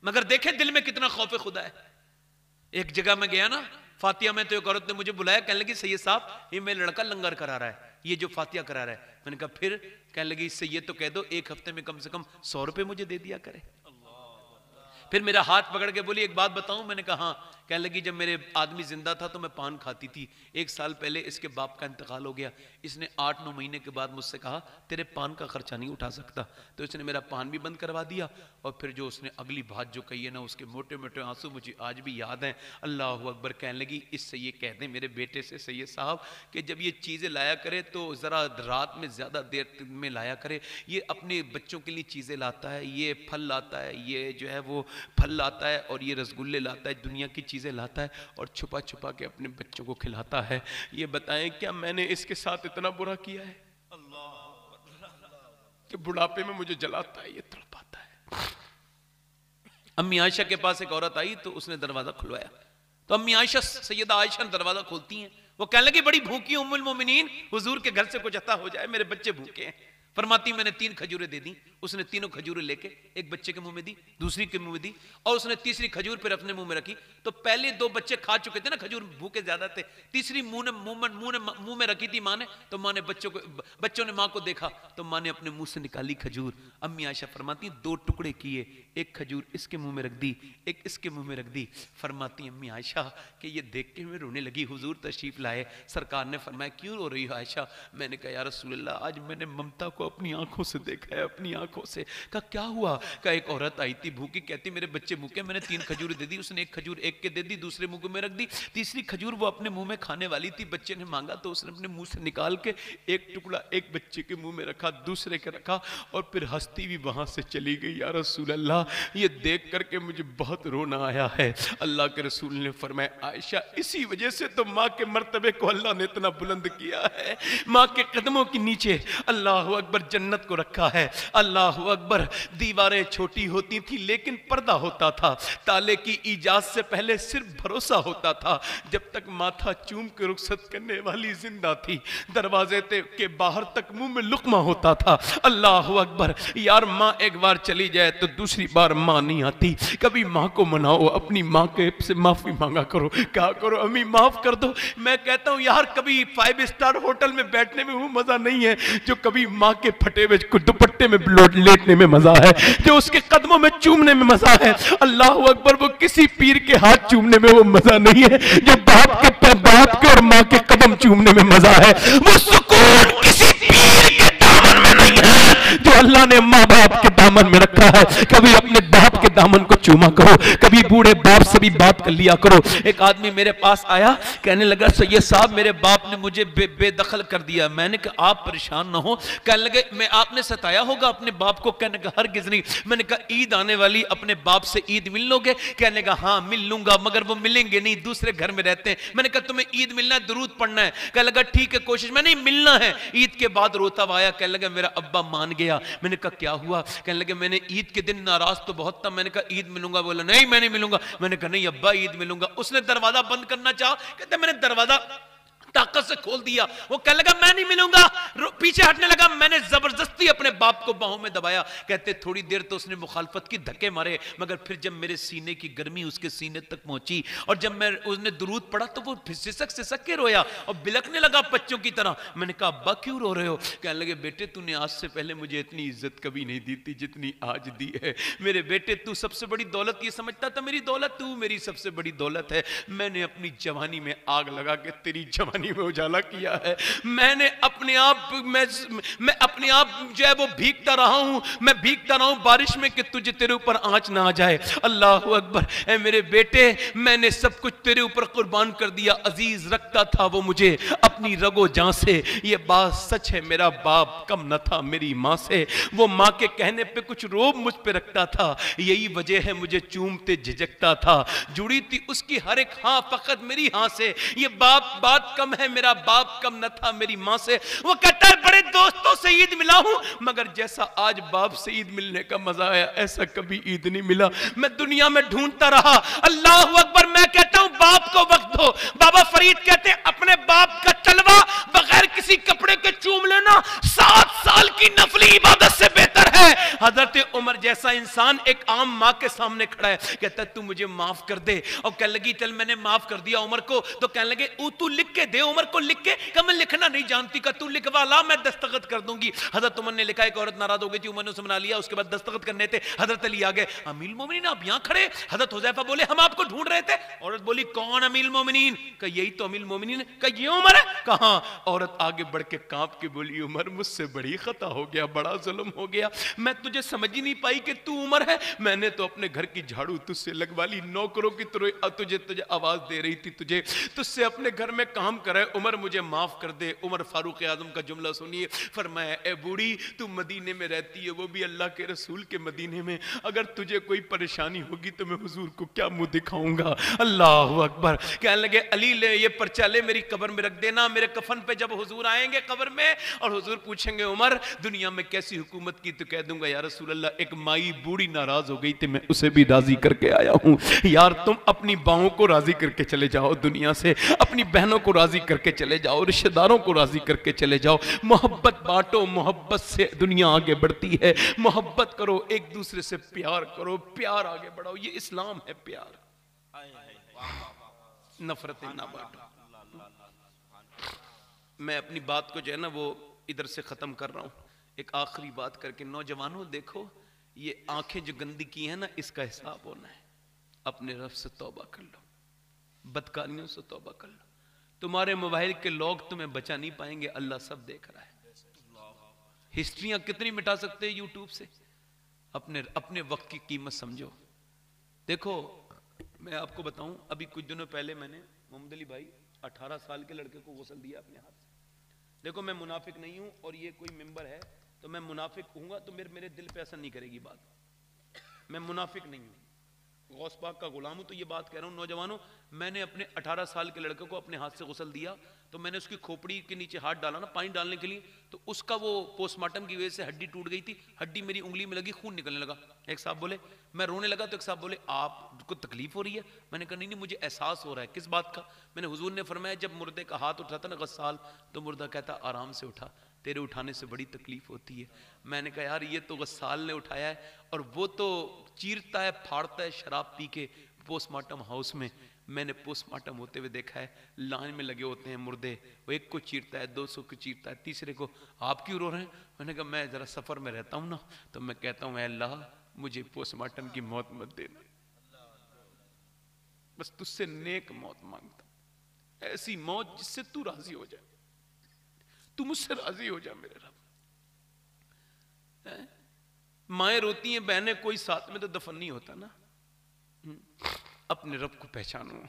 मगर देखे दिल में कितना खौफ खुदा है। एक जगह में गया ना, फातिया में, तो एक औरत ने मुझे बुलाया, कहने लगी सैयद साहब ये मेरा लड़का लंगर करा रहा है, ये जो फातिया करा रहा है। मैंने कहा फिर? कहने लगी इससे ये तो कह दो एक हफ्ते में कम से कम 100 रुपए मुझे दे दिया करे। फिर मेरा हाथ पकड़ के बोली एक बात बताऊं? मैंने कहा हाँ। कहने लगी जब मेरे आदमी जिंदा था तो मैं पान खाती थी, 1 साल पहले इसके बाप का इंतकाल हो गया, इसने 8-9 महीने के बाद मुझसे कहा तेरे पान का खर्चा नहीं उठा सकता, तो इसने मेरा पान भी बंद करवा दिया। और फिर जो उसने अगली बात जो कही है ना, उसके मोटे मोटे आंसू मुझे आज भी याद हैं। अल्लाह अकबर। कहने लगी इससे ये कह दें मेरे बेटे से सैयद साहब कि जब ये चीज़ें लाया करे तो ज़रा रात में ज़्यादा देर में लाया करे, ये अपने बच्चों के लिए चीज़ें लाता है, ये फल लाता है, ये जो है वो फल लाता है और ये रसगुल्ले लाता है, दुनिया की चीज़ें लाता है और छुपा छुपा के अपने बच्चों को खिलाता है। ये बताएं क्या मैंने इसके साथ इतना बुरा किया है कि बुढ़ापे में मुझे जलाता है, ये तड़पाता है। अम्मी आयशा के पास एक औरत आई तो उसने दरवाजा खुलवाया, तो अम्मी आयशा सैयदा आयशा दरवाजा खोलती हैं, वो कहने लगी बड़ी भूखी उम्मुल मोमिनीन, हुजूर के घर से कुछ अता हो जाए, मेरे बच्चे भूखे हैं। फरमाती मैंने 3 खजूरें दे दी। उसने तीनों खजूरें लेके एक बच्चे के मुंह में दी, दूसरी के मुंह में दी और उसने तीसरी खजूर फिर अपने मुंह में रखी। तो पहले 2 बच्चे खा चुके थे ना, खजूर भूखे ज्यादा थे, तीसरी मुंह में रखी थी माँ ने, तो माँ ने बच्चों ने माँ को देखा तो माँ ने अपने मुंह से निकाली खजूर। अम्मी आयशा फरमाती 2 टुकड़े किए, एक खजूर इसके मुंह में रख दी, एक इसके मुंह में रख दी। फरमाती अम्मी आयशा कि ये देख के मैं रोने लगी, हुजूर तशरीफ लाए, सरकार ने फरमाया क्यों रो रही हो आयशा? मैंने कहा या रसूलल्लाह आज मैंने ममता को अपनी आंखों से देखा है, अपनी आंखों से। कहा क्या हुआ? कहा एक औरत आई थी भूखी, कहती मेरे बच्चे भूखे, मैंने 3 खजूर दे दी, उसने एक खजूर एक के दे दी, दूसरे मुंह में रख दी, तीसरी खजूर वो अपने मुंह में खाने वाली थी, बच्चे ने मांगा तो उसने अपने मुंह से निकाल के एक टुकड़ा एक बच्चे के मुंह में रखा, दूसरे के रखा और फिर हंसती भी वहां से चली गई। या रसूल अल्लाह ये देख करके मुझे बहुत रोना आया है। अल्लाह के रसूल ने फरमाया आयशा इसी वजह से तो माँ के मर्तबे को अल्लाह ने इतना बुलंद किया है, माँ के कदमों के नीचे अल्लाह अकबर जन्नत को रखा है। अल्लाह अकबर। दीवारें छोटी होती थी लेकिन पर्दा होता था, ताले की इजाजत से पहले सिर्फ भरोसा होता था, जब तक माथा चूम के रुखसत करने वाली जिंदा थी, दरवाजे के बाहर तक मुंह में लुकमा होता था। अल्लाह अकबर। यार माँ एक बार चली जाए तो दूसरी बार माँ नहीं आती, कभी माँ को मनाओ, अपनी माँ के से माफी मांगा करो, कहा करो अम्मी माफ कर दो। मैं कहता हूँ यार कभी 5 स्टार होटल में बैठने में वो मजा नहीं है जो कभी माँ के फटे हुए दुपट्टे में लेटने में मजा है, जो उसके कदमों में चूमने में मजा है। अल्लाह अकबर। वो किसी पीर के हाथ चूमने में वो मजा नहीं है जो बाप के और माँ के कदम चूमने में मजा है। वो सुकून किसी पीर के दामन में नहीं है जो अल्लाह ने माँ बाप के दामन में रखा है। कभी अपने बाप के दामन को चूमा करो, कभी बूढ़े बाप से भी बात कर लिया करो। एक आदमी मेरे पास आया, कहने लगा सैयद साहब मेरे बाप ने मुझे बेदखल कर दिया। मैंने कहा आप परेशान ना हो। कहने लगे मैं आपने सताया होगा अपने बाप को? कहने का हरगिज़ नहीं। मैंने कहा ईद आने वाली, अपने बाप से ईद मिल लोगे? कहने का हाँ मिल लूंगा, मगर वो मिलेंगे नहीं, दूसरे घर में रहते हैं। मैंने कहा तुम्हें ईद मिलना है, दुरूद पढ़ना है? कहने लगा ठीक है कोशिश, मैं नहीं मिलना है। ईद के बाद रोता हुआ आया, कहने लगा मेरा अब्बा मान गया। मैंने कहा क्या हुआ? कहने लगे मैंने ईद के दिन नाराज तो बहुत था, मैंने कहा ईद मिलूंगा, बोला नहीं मैं नहीं मिलूंगा। मैंने कहा नहीं अब्बा ईद मिलूंगा। उसने दरवाजा बंद करना चाहा, कहते मैंने दरवाजा ताकत से खोल दिया। वो कहने लगा मैं नहीं मिलूंगा, पीछे हटने लगा। मैंने जबरदस्ती अपने बाप को बाहों में दबाया। कहते थोड़ी देर तो उसने मुखालफत की, धक्के मारे, मगर फिर जब मेरे सीने की गर्मी उसके सीने तक पहुंची और जब मैं उसने दुरूद पढ़ा तो वो सिसक के रोया और बिलकने लगा बच्चों की तरह। मैंने कहा अब्बा क्यों रो रहे हो? कहने लगे बेटे तूने आज से पहले मुझे इतनी इज्जत कभी नहीं दी थी जितनी आज दी है। मेरे बेटे तू सबसे बड़ी दौलत ये समझता था मेरी दौलत, तू मेरी सबसे बड़ी दौलत है। मैंने अपनी जवानी में आग लगा के तेरी जवानी में उजाला किया है। मैंने अपने आप जो है वो भीगता रहा हूं, मैं भीगता रहा हूं बारिश में कि तुझे तेरे ऊपर आंच ना आ जाए। अल्लाह अकबर। ऐ मेरे बेटे, मैंने सब कुछ तेरे ऊपर कुर्बान कर दिया। अजीज रखता था वो मुझे अपनी रगो जान से। ये बात सच है, मेरा बाप कम न था मेरी माँ से। वो माँ के कहने पे कुछ रोब मुझ पे रखता था, यही वजह है मुझे चूमते झिझकता था। जुड़ी थी उसकी हर एक हाँ फकत मेरी हाँ से। ये बात कम है, मेरा बाप कम न था मेरी माँ से। वो कहता है बड़े दोस्तों से ईद मिला हूं, मगर जैसा आज बाप से ईद मिलने का मजा आया ऐसा कभी ईद नहीं मिला। मैं दुनिया में ढूंढता रहा। अल्लाह अकबर। मैं कहता हूं बाप को वक्त दो। बाबा फरीद कहते हैं अपने बाप का तलवा बगैर किसी कपड़े के चूम लेना 7 साल की नफली इबादत से बेहतर है। हजरत उमर जैसा इंसान एक आम माँ के सामने खड़ा है, कहता तू मुझे माफ कर दे। और कहने लगी चल मैंने माफ कर दिया उमर को। तो कहने लगे तू लिख के दे उमर को, लिख के। कहा मैं लिखना नहीं जानती। का तू लिखवा ला, मैं दस्तखत कर दूंगी। हजरत उमर ने लिखा। एक औरत नाराज हो गई थी, उमर ने उसे मना लिया। उसके बाद दस्तखत करने थे, हजरत अली आ गए। अमीर मोमिनीन आप यहां खड़े? हजरत हुज़ैफा बोले हम आपको ढूंढ रहे थे। औरत बोली कौन अमीर मोमिनीन? का यही तो अमीर मोमिनीन है। का ये उमर है? कहा। औरत आगे बढ़ के कांप के बोली उमर मुझसे बड़ी खता हो गया, बड़ा जुल्म हो गया। मैं तुझे समझ ही नहीं पाई कि तू उमर है। मैंने तो अपने घर की झाड़ू तुझसे लगवा ली, नौकरों की तरह तुझे आवाज दे रही थी, तुझसे अपने घर में काम करे। उमर मुझे माफ कर दे। उमर फारूक आजम का जुमला सुनिए। फरमाया ए बूढ़ी तू मदीने में रहती है, वो भी अल्लाह के रसूल के मदीने में। अगर तुझे कोई परेशानी होगी तो मैं हुजूर को क्या मुंह दिखाऊंगा। अल्लाह अकबर। कहने लगे अली ले ये पर्चा ले, मेरी कब्र में रख देना। मेरे कफन पे जब हुजूर आएंगे कब्र में और हुजूर पूछेंगे उमर दुनिया में कैसी हुकूमत की, तो कह दूंगा या रसूल अल्लाह एक माई बूढ़ी नाराज हो गई थी, मैं उसे भी राजी करके आया हूं। यार तुम अपनी बाहों को राजी करके चले जाओ दुनिया से, अपनी बहनों को राजी करके चले जाओ, रिश्तेदारों को राजी करके चले जाओ। मोहब्बत बांटो, मोहब्बत से दुनिया आगे बढ़ती है। मोहब्बत करो, एक दूसरे से प्यार करो, प्यार आगे बढ़ाओ। ये इस्लाम है प्यार। नफरतें ना बांटो। मैं अपनी बात को जो है ना वो इधर से खत्म कर रहा हूं, एक आखिरी बात करके। नौजवानों देखो ये आंखें जो गंदी की है ना, इसका हिसाब होना है। अपने रब से तौबा कर लो, बदकारियों से तौबा कर लो। तुम्हारे मोबाइल के लोग तुम्हें बचा नहीं पाएंगे, अल्लाह सब देख रहा है। हिस्ट्रियां कितनी मिटा सकते हैं यूट्यूब से। अपने वक्त की कीमत समझो। देखो मैं आपको बताऊं, अभी कुछ दिनों पहले मैंने मोहम्मद अली भाई 18 साल के लड़के को गुस्ल दिया अपने हाथ से। देखो मैं मुनाफिक नहीं हूं और ये कोई मिंबर है तो मैं मुनाफिक हूंगा तो मेरे दिल पे असर नहीं करेगी बात। मैं मुनाफिक नहीं हूं, गौस पाक का गुलाम हूं, तो ये बात कह रहा हूं। नौजवानों मैंने अपने 18 साल के लड़के को अपने हाथ से गुस्ल दिया तो मैंने उसकी खोपड़ी के नीचे हाथ डाला ना पानी डालने के लिए, तो उसका वो पोस्टमार्टम की वजह से हड्डी टूट गई थी। हड्डी मेरी उंगली में लगी, खून निकलने लगा। एक साहब बोले, मैं रोने लगा तो एक साहब बोले आपको तकलीफ हो रही है? मैंने कहा नहीं मुझे एहसास हो रहा है। किस बात का? मैंने हुजूर ने फरमाया जब मुर्दे का हाथ उठाता ना गस्साल तो मुर्दा कहता आराम से उठा, तेरे उठाने से बड़ी तकलीफ होती है। मैंने कहा यार ये तो गस्साल ने उठाया है और वो तो चीरता है फाड़ता है शराब पी के पोस्टमार्टम हाउस में। मैंने पोस्टमार्टम होते हुए देखा है, लाइन में लगे होते हैं मुर्दे, वो एक को चीरता है, 200 को चीरता है, तीसरे को। आप क्यों रो रहे हैं? मैंने कहा मैं जरा सफर में रहता हूं ना तो मैं कहता हूं अल्लाह मुझे पोस्टमार्टम की मौत मत देना, बस तुझसे नेक मौत मांगता, ऐसी मौत जिससे तू राजी हो जाए, तू मुझसे राजी हो जा मेरे रब। माएं रोती हैं, बहनें, कोई साथ में तो दफन नहीं होता ना। अपने रब को पहचानो,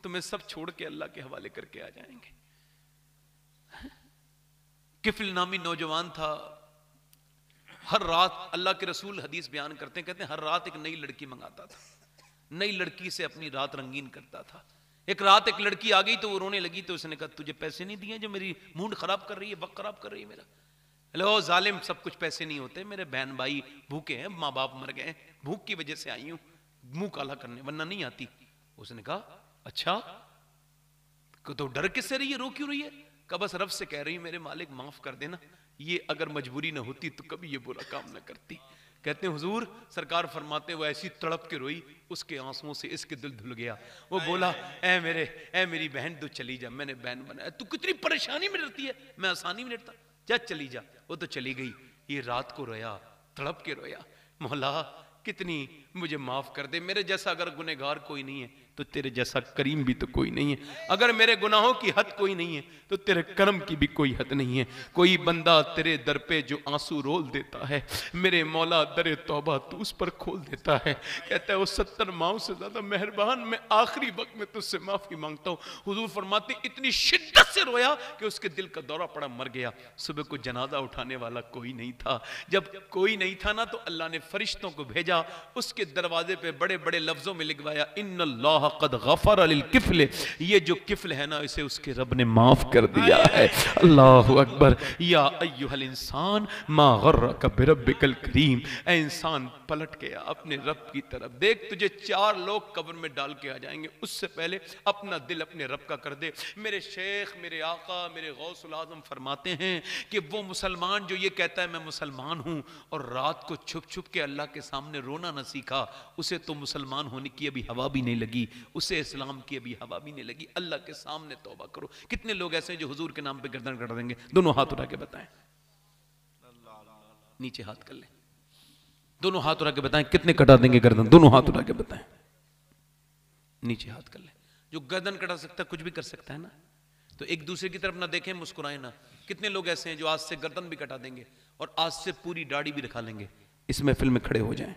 तुम्हें सब छोड़ के अल्लाह के हवाले करके आ जाएंगे। किफिल नामी नौजवान था, हर रात अल्लाह के रसूल हदीस बयान करते हैं, कहते हैं हर रात एक नई लड़की मंगाता था, नई लड़की से अपनी रात रंगीन करता था। एक रात एक लड़की आ गई तो वो रोने लगी, तो उसने कहा तुझे पैसे नहीं दिए जो मेरी मूड खराब कर रही है, वक्त खराब कर रही है मेरा? हेलो जालिम, सब कुछ पैसे नहीं होते, मेरे बहन भाई भूखे हैं, माँ बाप मर गए, भूख की वजह से आई हूं मुंह काला करने, वरना नहीं आती। उसने कहा अच्छा तो डर किससे रही है, रो क्यों रही है? कहा बस रब से कह रही मेरे मालिक माफ कर देना, ये अगर मजबूरी ना होती तो कभी ये बुरा काम ना करती। कहते हैं हुजूर सरकार फरमाते वो ऐसी तड़प के रोई, उसके आंसुओं से इसके दिल धुल गया। वो बोला ए मेरी बहन तू चली जा, मैंने बहन बनाया, तू कितनी परेशानी में रहती है, मैं आसानी में रहता, जा चली जा। वो तो चली गई। ये रात को रोया, तड़प के रोया, मौला कितनी मुझे माफ कर दे। मेरे जैसा अगर गुनहगार कोई नहीं है तो तेरे जैसा करीम भी तो कोई नहीं है। अगर मेरे गुनाहों की हद कोई नहीं है तो तेरे करम की भी कोई हद नहीं है। कोई बंदा तेरे दर पे जो आंसू रोल देता है, मेरे मौला दर तौबा तू उस पर खोल देता है। कहता है वो 70 माओं से ज्यादा मेहरबान, मैं आखिरी वक्त में तुझसे माफी मांगता हूँ। हुजूर फरमाते इतनी शिद्दत से रोया कि उसके दिल का दौरा पड़ा, मर गया। सुबह को जनाजा उठाने वाला कोई नहीं था। जब कोई नहीं था ना तो अल्लाह ने फरिश्तों को भेजा, उसके दरवाजे पे बड़े बड़े लफ्जों में लिखवाया इन्नल्लाह कद गफर लिल किफल, ये जो किफल है ना इसे उसके रब ने माफ कर दिया है। अल्लाहु अकबर। या अय्युहल इंसान मा गर्रका बिरब्बिकल करीम, ए इंसान पलट के अपने रब की तरफ देख, तुझे 4 लोग कब्र में डाल के आ जाएंगे, उससे पहले अपना दिल अपने रब का कर दे। मेरे शेख, मेरे आका, मेरे गौसुल आज़म फरमाते हैं कि वो मुसलमान जो ये कहता है मैं मुसलमान हूं और रात को छुप छुप के अल्लाह के सामने रोना न सीखा, उसे तो मुसलमान होने की अभी हवा भी नहीं लगी, उसे इस्लाम की अभी हवा भी नहीं लगी। अल्लाह के सामने तौबा करो। कितने लोग ऐसे हैं जो हुजूर के नाम पे गर्दन कटा देंगे? दोनों हाथ उठा के बताएं, नीचे हाथ कर ले, दोनों हाथ उठा के बताएं कितने कटा देंगे गर्दन? दोनों हाथ उठा के बताएं, नीचे हाथ कर ले। जो गर्दन कटा सकता है कुछ भी कर सकता है ना, तो एक दूसरे की तरफ ना देखें, मुस्कुराएं ना। कितने लोग ऐसे हैं जो आज से गर्दन भी कटा देंगे और आज से पूरी दाढ़ी भी रखा लेंगे। इस महफिल में खड़े हो जाएं,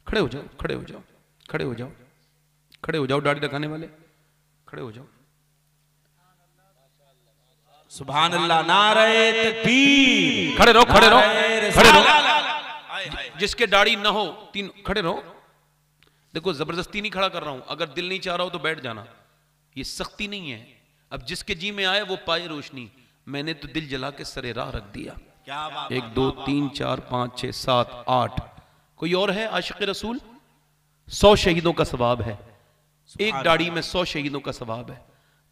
खड़े हो जाओ, खड़े हो जाओ, खड़े हो जाओ, खड़े हो जाओ, दाढ़ी रखाने वाले खड़े हो जाओ। सुभान अल्लाह, नारे तकबीर। खड़े रहो, खड़े रहो, खड़े रहो। जिसके दाढ़ी ना हो तीन खड़े रहो। देखो जबरदस्ती नहीं खड़ा कर रहा हूं, अगर दिल नहीं चाह रहा हो तो बैठ जाना, ये सख्ती नहीं है। अब जिसके जी में आए वो पाए रोशनी। मैंने तो दिल जला के सरे राह रख दिया। 1 2 3 4 5 6 7 8। कोई और है आशिक रसूल? 100 शहीदों का सवाब है, एक दाढ़ी में 100 शहीदों का सवाब है।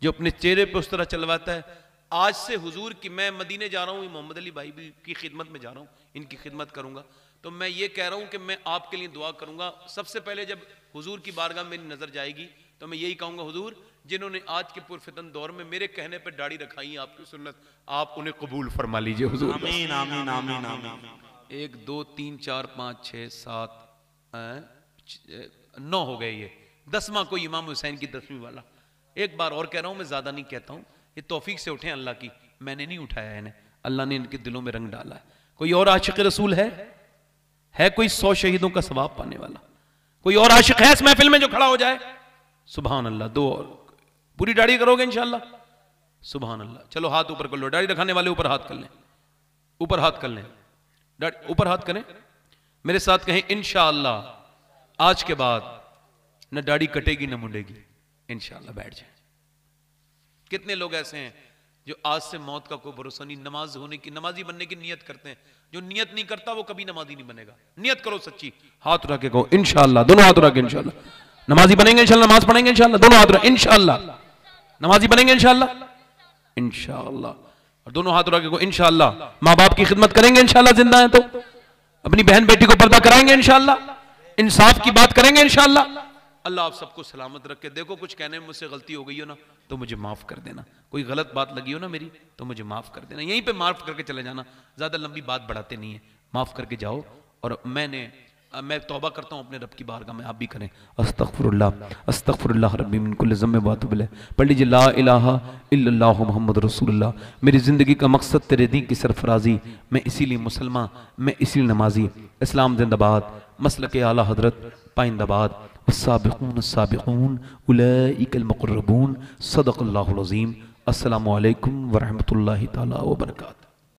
जो अपने चेहरे पे उस तरह चलवाता है। आज से हुजूर की, मैं मदीने जा रहा हूँ, मोहम्मद अली भाई भी की खिदमत में जा रहा हूँ, इनकी खिदमत करूंगा, तो मैं ये कह रहा हूँ कि मैं आपके लिए दुआ करूंगा। सबसे पहले जब हुजूर की बारगाह मेरी नजर जाएगी तो मैं यही कहूंगा, हुजूर जिन्होंने आज के पुरफितन दौर में मेरे कहने पर दाढ़ी रखाई है, आपकी सुन्नत, आप उन्हें कबूल फरमा लीजिए हुजूर। आमीन आमीन आमीन आमीन। 1 2 3 4 5 6 7 9 हो गए। ये 10वां कोई इमाम हुसैन की 10वीं वाला। एक बार और कह रहा हूं, मैं ज्यादा नहीं कहता हूं, ये तौफीक से उठे अल्लाह की, मैंने नहीं उठाया है इन्हें, अल्लाह ने इनके दिलों में रंग डाला है। कोई और आशिक रसूल है कोई 100 शहीदों का सवाब पाने वाला? कोई और आशिक है इस महफिल में जो खड़ा हो जाए? सुभान अल्लाह। 2 और। पूरी दाढ़ी करोगे इंशाअल्लाह? सुभान अल्लाह। चलो हाथ ऊपर कर लो, दाढ़ी रखाने वाले ऊपर हाथ कर लें, ऊपर हाथ कर लें, ऊपर हाथ करें, मेरे साथ कहें इंशाअल्लाह आज के बाद न दाढ़ी कटेगी न मुंडेगी, इंशाअल्लाह। बैठ जाए। कितने लोग ऐसे हैं जो आज से मौत का कोई भरोसा नहीं, नमाज होने की, नमाजी बनने की नियत करते हैं, जो नियत नहीं करता वो कभी नमाजी नहीं बनेगा। नियत करो सच्ची, हाथ उठा के कहो इंशाअल्लाह, दोनों हाथ उठा के इंशाअल्लाह नमाजी बनेंगे, इंशाअल्लाह नमाज पढ़ेंगे इंशाअल्लाह, दोनों हाथ उठा इंशाअल्लाह नमाजी बनेंगे इंशाअल्लाह, इंशाअल्लाह। और दोनों हाथ उठा के कहो इंशाअल्लाह माँ बाप की खिदमत करेंगे इंशाअल्लाह, जिंदा है तो अपनी बहन बेटी को पर्दा कराएंगे इंशाअल्लाह, इंसाफ की बात करेंगे इंशाअल्लाह। अल्लाह आप सबको सलामत रखे। देखो कुछ कहने में मुझसे गलती हो गई हो ना तो मुझे माफ कर देना, कोई गलत बात लगी हो ना मेरी तो मुझे माफ कर देना, यहीं पे माफ करके चले जाना, ज्यादा लंबी बात बढ़ाते नहीं है, माफ करके जाओ। और मैं तौबा करता हूँ अपने रब की बारगाह में, आप भी करें अस्तगफिरुल्लाह अस्तगफिरुल्लाह रब्बी मिन कुल्लि ज़म्बिन व अतूबु इलैह। पढ़ लीजिए ला इलाहा इल्लल्लाहु मुहम्मद रसूलुल्लाह। मेरी ज़िंदगी का मकसद तेरे दीन की सरफराजी, मैं इसीलिए मुसलमान, मैं इसीलिए नमाजी। इस्लाम जिंदाबाद, मसलक आला हजरत पाइंदाबाद। अस्साबिकून अस्साबिकून उलैइकल मुक़र्रबून। सदक़ल्लाहुल अज़ीम। अस्सलामु अलैकुम व रहमतुल्लाहि तआला व बरकातहू।